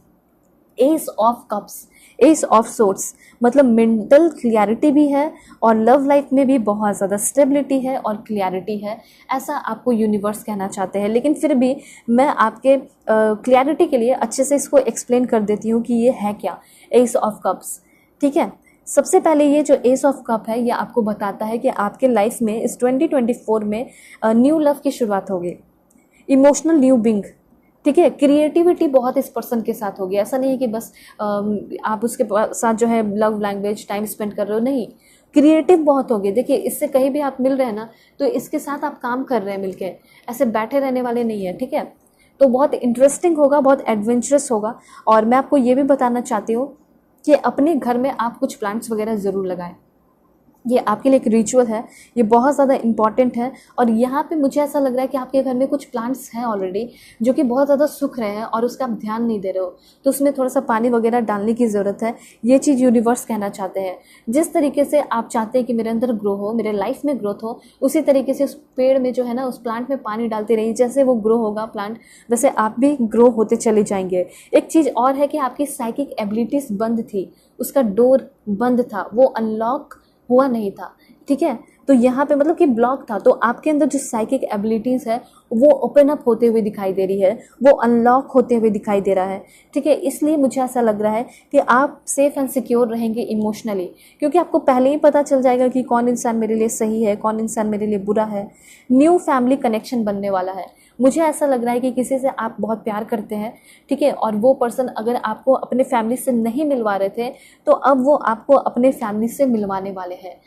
S of cups, S of sorts, मतलब मेंटल क्लियरिटी भी है और लव लाइफ में भी बहुत ज़्यादा स्टेबिलिटी है और क्लियरिटी है, ऐसा आपको यूनिवर्स कहना चाहते हैं। लेकिन फिर भी मैं आपके क्लियरिटी के लिए अच्छे से इसको एक्सप्लेन कर देती हूँ कि ये है क्या एस ऑफ कप्स, ठीक है। सबसे पहले ये जो एस ऑफ कप है, ये आपको बताता है कि आपके लाइफ में इस 2024 में न्यू लव की शुरुआत होगी, इमोशनल न्यू बिंग, ठीक है। क्रिएटिविटी बहुत इस पर्सन के साथ होगी। ऐसा नहीं है कि बस आप उसके साथ जो है लव लैंग्वेज टाइम स्पेंड कर रहे हो, नहीं, क्रिएटिव बहुत होगी। देखिए, इससे कहीं भी आप मिल रहे हैं ना, तो इसके साथ आप काम कर रहे हैं मिलके, ऐसे बैठे रहने वाले नहीं है, ठीक है। तो बहुत इंटरेस्टिंग होगा, बहुत एडवेंचरस होगा। और मैं आपको ये भी बताना चाहती हूँ कि अपने घर में आप कुछ प्लांट्स वगैरह ज़रूर लगाएं। ये आपके लिए एक रिचुअल है, ये बहुत ज़्यादा इंपॉर्टेंट है। और यहाँ पे मुझे ऐसा लग रहा है कि आपके घर में कुछ प्लांट्स हैं ऑलरेडी जो कि बहुत ज़्यादा सूख रहे हैं और उसका आप ध्यान नहीं दे रहे हो, तो उसमें थोड़ा सा पानी वगैरह डालने की ज़रूरत है। ये चीज़ यूनिवर्स कहना चाहते हैं। जिस तरीके से आप चाहते हैं कि मेरे अंदर ग्रो हो, मेरे लाइफ में ग्रोथ हो, उसी तरीके से उस पेड़ में जो है ना, उस प्लांट में पानी डालते रहिए। जैसे वो ग्रो होगा प्लांट, वैसे आप भी ग्रो होते चले जाएंगे। एक चीज़ और है कि आपकी साइकिक एबिलिटीज़ बंद थी, उसका डोर बंद था, वो अनलॉक हुआ नहीं था, ठीक है। तो यहाँ पे मतलब कि ब्लॉक था, तो आपके अंदर जो साइकिक एबिलिटीज़ है वो ओपन अप होते हुए दिखाई दे रही है, वो अनलॉक होते हुए दिखाई दे रहा है, ठीक है। इसलिए मुझे ऐसा लग रहा है कि आप सेफ एंड सिक्योर रहेंगे इमोशनली, क्योंकि आपको पहले ही पता चल जाएगा कि कौन इंसान मेरे लिए सही है, कौन इंसान मेरे लिए बुरा है। न्यू फैमिली कनेक्शन बनने वाला है। मुझे ऐसा लग रहा है कि किसी से आप बहुत प्यार करते हैं, ठीक है, और वो पर्सन अगर आपको अपने फैमिली से नहीं मिलवा रहे थे, तो अब वो आपको अपने फैमिली से मिलवाने वाले हैं।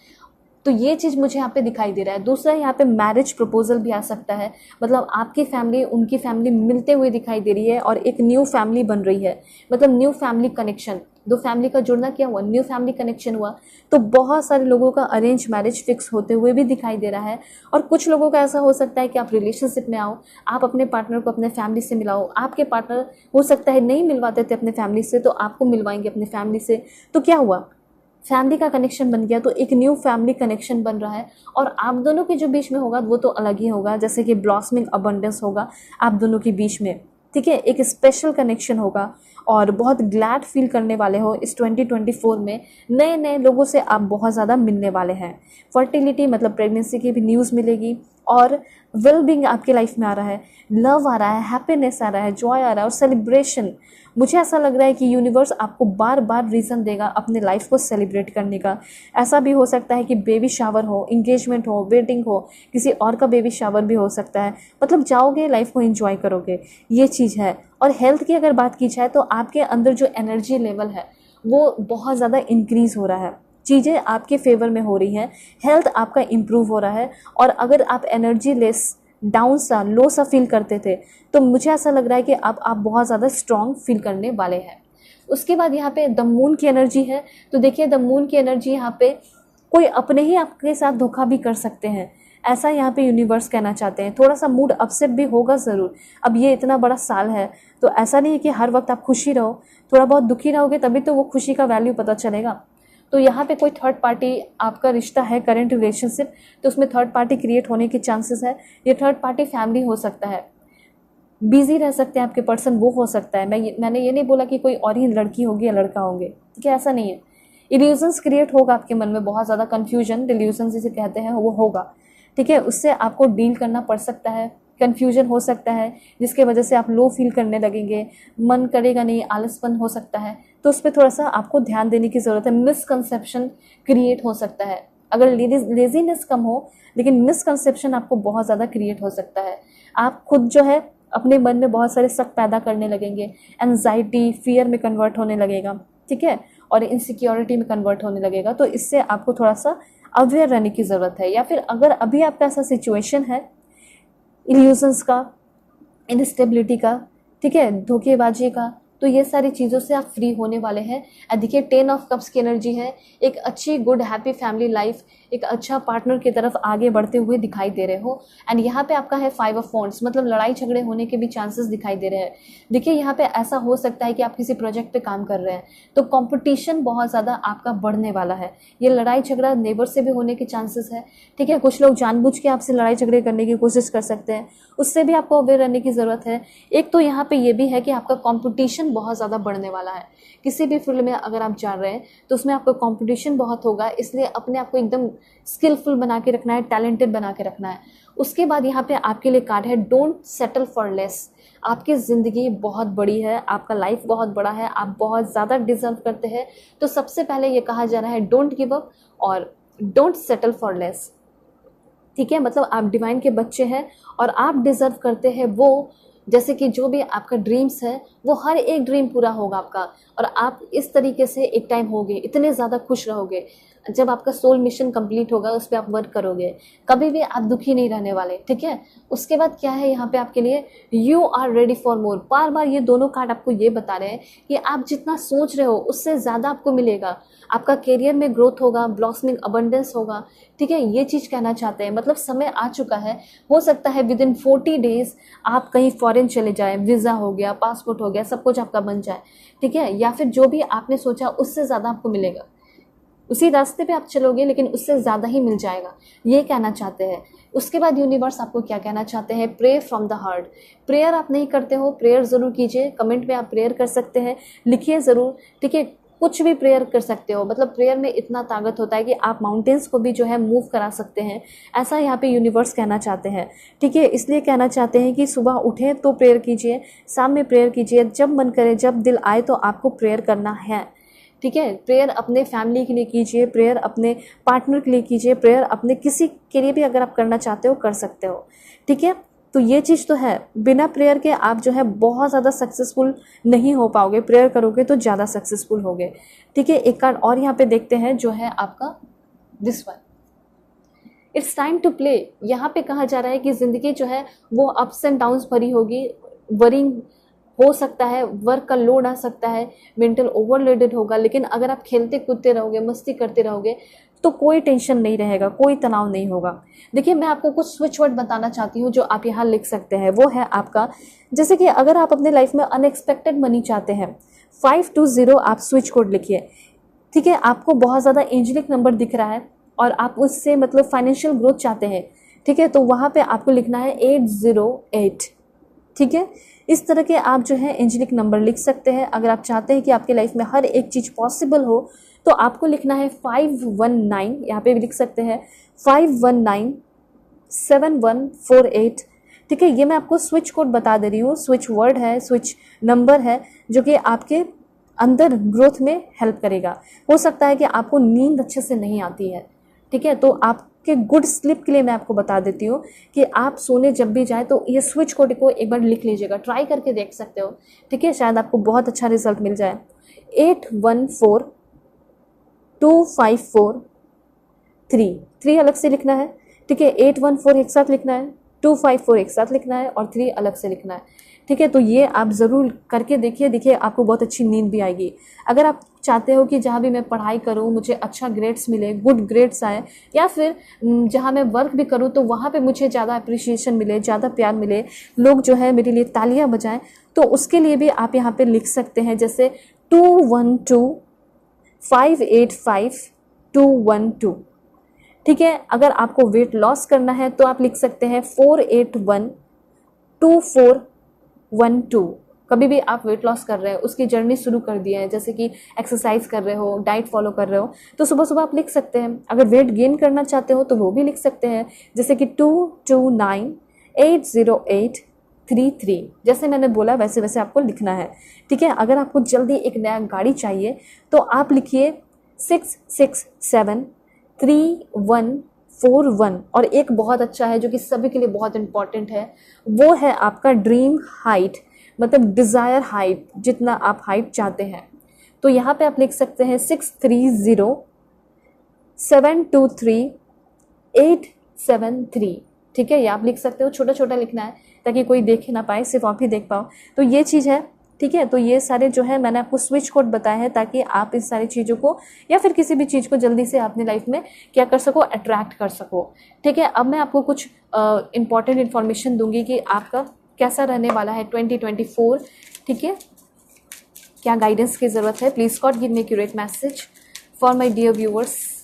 तो ये चीज़ मुझे यहाँ पे दिखाई दे रहा है। दूसरा, यहाँ पे मैरिज प्रपोजल भी आ सकता है, मतलब आपकी फैमिली उनकी फैमिली मिलते हुए दिखाई दे रही है और एक न्यू फैमिली बन रही है, मतलब न्यू फैमिली कनेक्शन। दो फैमिली का जुड़ना क्या हुआ, न्यू फैमिली कनेक्शन हुआ। तो बहुत सारे लोगों का अरेंज मैरिज फिक्स होते हुए भी दिखाई दे रहा है। और कुछ लोगों का ऐसा हो सकता है कि आप रिलेशनशिप में आओ, आप अपने पार्टनर को अपने फैमिली से मिलाओ। आपके पार्टनर हो सकता है नहीं मिलवाते थे अपने फैमिली से, तो आपको मिलवाएंगे अपने फैमिली से। तो क्या हुआ, फैमिली का कनेक्शन बन गया, तो एक न्यू फैमिली कनेक्शन बन रहा है। और आप दोनों के जो बीच में होगा वो तो अलग ही होगा, जैसे कि ब्लॉसमिंग अबंडेंस होगा आप दोनों के बीच में, ठीक है। एक स्पेशल कनेक्शन होगा और बहुत ग्लैड फील करने वाले हो। इस 2024 में नए नए लोगों से आप बहुत ज़्यादा मिलने वाले हैं। फर्टिलिटी मतलब प्रेगनेंसी की भी न्यूज़ मिलेगी और वेल बींग आपके लाइफ में आ रहा है, लव आ रहा है, हैप्पीनेस आ रहा है, जॉय आ रहा है और सेलिब्रेशन। मुझे ऐसा लग रहा है कि यूनिवर्स आपको बार बार रीज़न देगा अपने लाइफ को सेलिब्रेट करने का। ऐसा भी हो सकता है कि बेबी शावर हो, इंगेजमेंट हो, वेडिंग हो, किसी और का बेबी शावर भी हो सकता है। मतलब जाओगे, लाइफ को एंजॉय करोगे, ये चीज़ है। और हेल्थ की अगर बात की जाए तो आपके अंदर जो एनर्जी लेवल है वो बहुत ज़्यादा इंक्रीज़ हो रहा है, चीज़ें आपके फेवर में हो रही हैं, हेल्थ आपका इम्प्रूव हो रहा है। और अगर आप एनर्जी लेस, डाउन सा, लो सा फील करते थे, तो मुझे ऐसा लग रहा है कि अब आप बहुत ज़्यादा स्ट्रॉन्ग फील करने वाले हैं। उसके बाद यहाँ पे द मून की एनर्जी है। तो देखिए, द मून की एनर्जी यहाँ पे कोई अपने ही आपके साथ धोखा भी कर सकते हैं, ऐसा यहाँ पे यूनिवर्स कहना चाहते हैं। थोड़ा सा मूड अपसेट भी होगा ज़रूर। अब ये इतना बड़ा साल है, तो ऐसा नहीं है कि हर वक्त आप खुशी रहो, थोड़ा बहुत दुखी रहोगे तभी तो वो खुशी का वैल्यू पता चलेगा। तो यहाँ पे कोई थर्ड पार्टी आपका रिश्ता है, करंट रिलेशनशिप, तो उसमें थर्ड पार्टी क्रिएट होने के चांसेस है। ये थर्ड पार्टी फैमिली हो सकता है, बिजी रह सकते हैं आपके पर्सन, वो हो सकता है। मैंने ये नहीं बोला कि कोई और ही लड़की होगी या लड़का होंगे, ठीक है, ऐसा नहीं है। इल्यूजन्स क्रिएट होगा आपके मन में, बहुत ज़्यादा कन्फ्यूजन, डिल्यूजन जिसे कहते हैं, वो होगा, ठीक है। उससे आपको डील करना पड़ सकता है, कन्फ्यूजन हो सकता है, जिसके वजह से आप लो फील करने लगेंगे, मन करेगा नहीं, आलसपन हो सकता है। तो उस पर थोड़ा सा आपको ध्यान देने की ज़रूरत है। मिसकंसेप्शन क्रिएट हो सकता है, अगर लेजीनेस कम हो लेकिन मिसकंसेप्शन आपको बहुत ज़्यादा क्रिएट हो सकता है। आप खुद जो है अपने मन में बहुत सारे शक पैदा करने लगेंगे, एंजाइटी फियर में कन्वर्ट होने लगेगा, ठीक है, और इनसिक्योरिटी में कन्वर्ट होने लगेगा। तो इससे आपको थोड़ा सा अवेयर रहने की ज़रूरत है। या फिर अगर अभी आपका ऐसा सिचुएशन है इल्यूजन्स का, इनस्टेबिलिटी का, ठीक है, धोखेबाजी का, तो ये सारी चीज़ों से आप फ्री होने वाले हैं। देखिए 10 ऑफ कप्स की एनर्जी है, एक अच्छी गुड हैप्पी फैमिली लाइफ, एक अच्छा पार्टनर की तरफ आगे बढ़ते हुए दिखाई दे रहे हो। एंड यहाँ पे आपका है 5 ऑफ वॉन्ड्स, मतलब लड़ाई झगड़े होने के भी चांसेस दिखाई दे रहे हैं। देखिए यहाँ पे ऐसा हो सकता है कि आप किसी प्रोजेक्ट पे काम कर रहे हैं तो कंपटीशन बहुत ज़्यादा आपका बढ़ने वाला है। ये लड़ाई झगड़ा नेबर से भी होने के चांसेस है, ठीक है। कुछ लोग जानबूझ के आपसे लड़ाई झगड़े करने की कोशिश कर सकते हैं, उससे भी आपको अवेयर रहने की ज़रूरत है। एक तो यहाँ पे ये भी है कि आपका कंपटीशन बहुत ज़्यादा बढ़ने वाला है। किसी भी फील्ड में अगर आप जा रहे हैं तो उसमें आपका कंपटीशन बहुत होगा, इसलिए अपने आप को एकदम स्किलफुल बना के रखना है, टैलेंटेड बना के रखना है। उसके बाद यहाँ पे आपके लिए कार्ड है डोंट सेटल फॉर लेस। आपकी ज़िंदगी बहुत बड़ी है, आपका लाइफ बहुत बड़ा है, आप बहुत ज़्यादा डिजर्व करते हैं। तो सबसे पहले ये कहा जा रहा है डोंट गिव अप और डोंट सेटल फॉर लेस, ठीक है। मतलब आप डिवाइन के बच्चे हैं और आप डिजर्व करते हैं वो, जैसे कि जो भी आपका ड्रीम्स है वो हर एक ड्रीम पूरा होगा आपका, और आप इस तरीके से एक टाइम होगे इतने ज़्यादा खुश रहोगे। जब आपका सोल मिशन कंप्लीट होगा उस पर आप वर्क करोगे, कभी भी आप दुखी नहीं रहने वाले, ठीक है। उसके बाद क्या है यहाँ पे आपके लिए, you are ready for more. बार बार ये दोनों कार्ड आपको ये बता रहे हैं कि आप जितना सोच रहे हो उससे ज़्यादा आपको मिलेगा। आपका करियर में ग्रोथ होगा, ब्लॉसमिंग अबंडेंस होगा, ठीक है। ये चीज़ कहना चाहते हैं, मतलब समय आ चुका है। हो सकता है विद इन 40 डेज आप कहीं फॉरेन चले जाए, वीज़ा हो गया, पासपोर्ट हो गया, सब कुछ आपका बन जाए, ठीक है। या फिर जो भी आपने सोचा उससे ज़्यादा आपको मिलेगा, उसी रास्ते पे आप चलोगे लेकिन उससे ज़्यादा ही मिल जाएगा, ये कहना चाहते हैं। उसके बाद यूनिवर्स आपको क्या कहना चाहते हैं, pray from the heart. Prayer आप नहीं करते हो, प्रेयर ज़रूर कीजिए। कमेंट में आप प्रेयर कर सकते हैं, लिखिए ज़रूर, ठीक है। कुछ भी प्रेयर कर सकते हो, मतलब प्रेयर में इतना ताकत होता है कि आप माउंटेन्स को भी जो है मूव करा सकते हैं, ऐसा यहाँ पे यूनिवर्स कहना चाहते हैं, ठीक है। इसलिए कहना चाहते हैं कि सुबह उठें तो प्रेयर कीजिए, शाम में प्रेयर कीजिए, जब मन करे, जब दिल आए तो आपको प्रेयर करना है, ठीक है। प्रेयर अपने फैमिली के लिए कीजिए, प्रेयर अपने पार्टनर के लिए कीजिए, प्रेयर अपने किसी के लिए भी अगर आप करना चाहते हो कर सकते हो, ठीक है। तो ये चीज़ तो है, बिना प्रेयर के आप जो है बहुत ज़्यादा सक्सेसफुल नहीं हो पाओगे, प्रेयर करोगे तो ज़्यादा सक्सेसफुल होगे, ठीक है। एक कार्ड और यहाँ पे देखते हैं जो है आपका this one, it's time to play. यहाँ पे कहा जा रहा है कि ज़िंदगी जो है वो अप्स एंड डाउन्स भरी होगी, वरिंग हो सकता है, वर्क का लोड आ सकता है, मेंटल ओवरलोडेड होगा, लेकिन अगर आप खेलते कूदते रहोगे, मस्ती करते रहोगे तो कोई टेंशन नहीं रहेगा, कोई तनाव नहीं होगा। देखिए मैं आपको कुछ स्विच वर्ड बताना चाहती हूँ जो आप यहाँ लिख सकते हैं। वो है आपका, जैसे कि अगर आप अपने लाइफ में अनएक्सपेक्टेड मनी चाहते हैं, 520 आप स्विच कोड लिखिए, ठीक है। आपको बहुत ज़्यादा एंजेलिक नंबर दिख रहा है और आप उससे मतलब फाइनेंशियल ग्रोथ चाहते हैं, ठीक है, तो वहाँ पे आपको लिखना है 808, ठीक है। इस तरह के आप जो है एंजेलिक नंबर लिख सकते हैं। अगर आप चाहते हैं कि आपके लाइफ में हर एक चीज़ पॉसिबल हो तो आपको लिखना है 519, यहाँ पे भी लिख सकते हैं 5197148, ठीक है। ये मैं आपको स्विच कोड बता दे रही हूँ, स्विच वर्ड है, स्विच नंबर है, जो कि आपके अंदर ग्रोथ में हेल्प करेगा। हो सकता है कि आपको नींद अच्छे से नहीं आती है, ठीक है, तो आपके गुड स्लीप के लिए मैं आपको बता देती हूँ कि आप सोने जब भी जाए तो ये स्विच कोड को एक बार लिख लीजिएगा, ट्राई करके देख सकते हो, ठीक है, शायद आपको बहुत अच्छा रिजल्ट मिल जाए। 814254 3 अलग से लिखना है, ठीक है। 814 एक साथ लिखना है, 254 एक साथ लिखना है और 3 अलग से लिखना है, ठीक है। तो ये आप ज़रूर करके देखिए आपको बहुत अच्छी नींद भी आएगी। अगर आप चाहते हो कि जहाँ भी मैं पढ़ाई करूँ मुझे अच्छा ग्रेड्स मिले, गुड ग्रेड्स आए, या फिर जहाँ मैं वर्क भी करूँ तो वहाँ पे मुझे ज़्यादा अप्रिशिएशन मिले, ज़्यादा प्यार मिले, लोग जो है मेरे लिए तालियां बजाएं, तो उसके लिए भी आप यहाँ पे लिख सकते हैं, जैसे 2125852212, ठीक है। अगर आपको वेट लॉस करना है तो आप लिख सकते हैं 4812412। कभी भी आप वेट लॉस कर रहे हैं, उसकी जर्नी शुरू कर दिया है, जैसे कि एक्सरसाइज कर रहे हो, डाइट फॉलो कर रहे हो, तो सुबह सुबह आप लिख सकते हैं। अगर वेट गेन करना चाहते हो तो वो भी लिख सकते हैं, जैसे कि 229808 633। जैसे मैंने बोला वैसे वैसे आपको लिखना है, ठीक है। अगर आपको जल्दी एक नया गाड़ी चाहिए तो आप लिखिए 6673141। और एक बहुत अच्छा है जो कि सभी के लिए बहुत इंपॉर्टेंट है, वो है आपका ड्रीम हाइट, मतलब डिज़ायर हाइट, जितना आप हाइट चाहते हैं। तो यहाँ पे आप लिख सकते हैं 630723873, ठीक है। ये आप लिख सकते हो, छोटा छोटा लिखना है ताकि कोई देख ना पाए, सिर्फ आप ही देख पाओ। तो ये चीज़ है, ठीक है। तो ये सारे जो है मैंने आपको स्विच कोड बताया है ताकि आप इस सारी चीज़ों को या फिर किसी भी चीज़ को जल्दी से अपनी लाइफ में क्या कर सको, अट्रैक्ट कर सको, ठीक है। अब मैं आपको कुछ इंपॉर्टेंट इन्फॉर्मेशन दूंगी कि आपका कैसा रहने वाला है 2024, ठीक है। क्या गाइडेंस की ज़रूरत है। Please God give me accurate message for my dear viewers.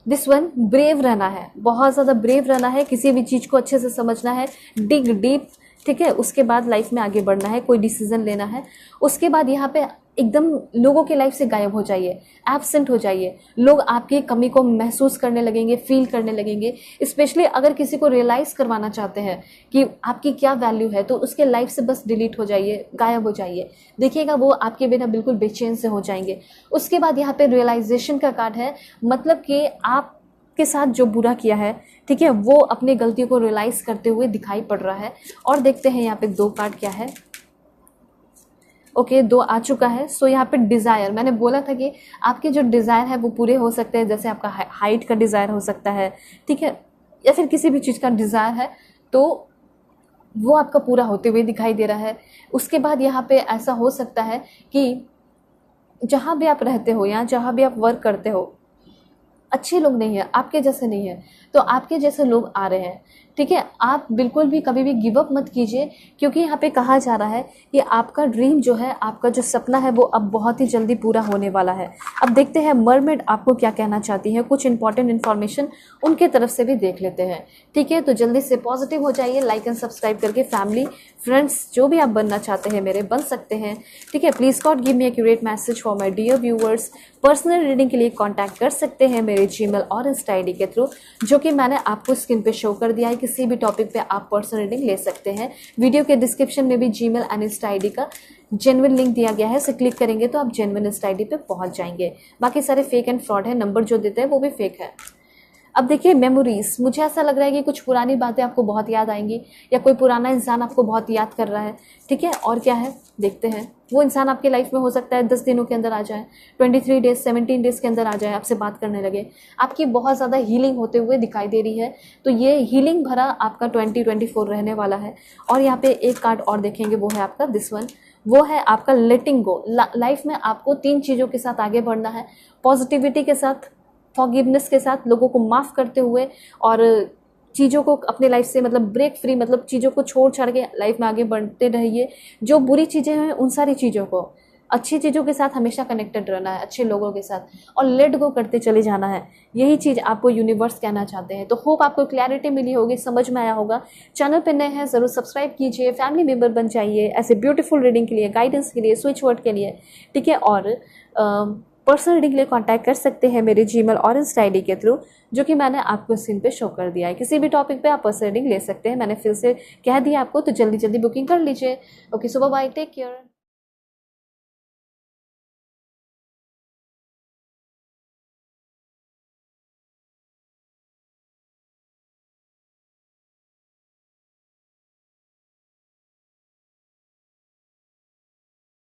This one, brave रहना है, बहुत ज़्यादा ब्रेव रहना है, किसी भी चीज़ को अच्छे से समझना है, डिग डीप, ठीक है। उसके बाद लाइफ में आगे बढ़ना है, कोई डिसीजन लेना है। उसके बाद यहाँ पे एकदम लोगों के लाइफ से गायब हो जाइए, एब्सेंट हो जाइए। लोग आपकी कमी को महसूस करने लगेंगे, फील करने लगेंगे। स्पेशली अगर किसी को रियलाइज़ करवाना चाहते हैं कि आपकी क्या वैल्यू है, तो उसके लाइफ से बस डिलीट हो जाइए, गायब हो जाइए। देखिएगा वो आपके बिना बिल्कुल बेचैन से हो जाएंगे। उसके बाद यहाँ पे रियलाइजेशन का कार्ड है, मतलब कि आप के साथ जो बुरा किया है, ठीक है, वो अपनी गलतियों को रियलाइज करते हुए दिखाई पड़ रहा है। और देखते हैं यहाँ पे 2 कार्ड क्या है। ओके, 2 आ चुका है। सो यहाँ पे डिज़ायर, मैंने बोला था कि आपके जो डिज़ायर है वो पूरे हो सकते हैं। जैसे आपका हाइट का डिज़ायर हो सकता है, ठीक है, या फिर किसी भी चीज़ का डिज़ायर है, तो वो आपका पूरा होते हुए दिखाई दे रहा है। उसके बाद यहाँ पे ऐसा हो सकता है कि जहाँ भी आप रहते हो या जहाँ भी आप वर्क करते हो, अच्छे लोग नहीं है, आपके जैसे नहीं है, तो आपके जैसे लोग आ रहे हैं, ठीक है। आप बिल्कुल भी कभी भी गिव अप मत कीजिए, क्योंकि यहाँ पे कहा जा रहा है कि आपका ड्रीम जो है, आपका जो सपना है, वो अब बहुत ही जल्दी पूरा होने वाला है। अब देखते हैं मरमेड आपको क्या कहना चाहती है, कुछ इंपॉर्टेंट इन्फॉर्मेशन उनके तरफ से भी देख लेते हैं, ठीक है। तो जल्दी से पॉजिटिव हो जाइए, लाइक एंड सब्सक्राइब करके फैमिली फ्रेंड्स जो भी आप बनना चाहते हैं मेरे, बन सकते हैं, ठीक है। Please God give me accurate message for my dear viewers. Personal reading के लिए कॉन्टैक्ट कर सकते हैं मेरे जीमेल और इंस्टा आईडी के थ्रू, जो कि मैंने आपको स्क्रीन पे शो कर दिया है। किसी भी टॉपिक पे आप पर्सनल रीडिंग ले सकते हैं। वीडियो के डिस्क्रिप्शन में भी जीमेल एंड इंस्टा आईडी का जेन्युइन लिंक दिया गया है, उसे क्लिक करेंगे तो आप जेन्युइन इंस्टा आईडी पे पहुंच जाएंगे। बाकी सारे फेक एंड फ्रॉड है, नंबर जो देते हैं वो भी फेक है। अब देखिए मेमोरीज, मुझे ऐसा लग रहा है कि कुछ पुरानी बातें आपको बहुत याद आएंगी, या कोई पुराना इंसान आपको बहुत याद कर रहा है, ठीक है। और क्या है देखते हैं। वो इंसान आपके लाइफ में हो सकता है 10 दिनों के अंदर आ जाए, 23 डेज 17 डेज के अंदर आ जाए, आपसे बात करने लगे, आपकी बहुत ज़्यादा हीलिंग होते हुए दिखाई दे रही है। तो ये हीलिंग भरा आपका 2024 रहने वाला है। और यहाँ पे एक कार्ड और देखेंगे, वो है आपका दिस वन, वो है आपका लेटिंग गो। लाइफ में आपको 3 चीज़ों के साथ आगे बढ़ना है, पॉजिटिविटी के साथ, फॉरगिवनेस के साथ, लोगों को माफ़ करते हुए, और चीज़ों को अपने लाइफ से मतलब ब्रेक फ्री, मतलब चीज़ों को छोड़ छाड़ के लाइफ में आगे बढ़ते रहिए। जो बुरी चीज़ें हैं उन सारी चीज़ों को, अच्छी चीज़ों के साथ हमेशा कनेक्टेड रहना है, अच्छे लोगों के साथ, और लेट गो करते चले जाना है। यही चीज़ आपको यूनिवर्स कहना चाहते हैं। तो होप आपको क्लैरिटी मिली होगी, समझ में आया होगा। चैनल पर नए हैं ज़रूर सब्सक्राइब कीजिए, फैमिली मेम्बर बन जाइए ऐसे ब्यूटीफुल रीडिंग के लिए, गाइडेंस के लिए, स्विच वर्ड के लिए, ठीक है। और पर्सनल रीडिंग के लिए कांटेक्ट कर सकते हैं मेरे जीमेल और इंस्टा आईडी के थ्रू, जो कि मैंने आपको स्क्रीन पे शो कर दिया है। किसी भी टॉपिक पे आप पर्सनल रीडिंग ले सकते हैं, मैंने फिर से कह दिया आपको, तो जल्दी जल्दी बुकिंग कर लीजिए। ओके, सो बाय, टेक केयर।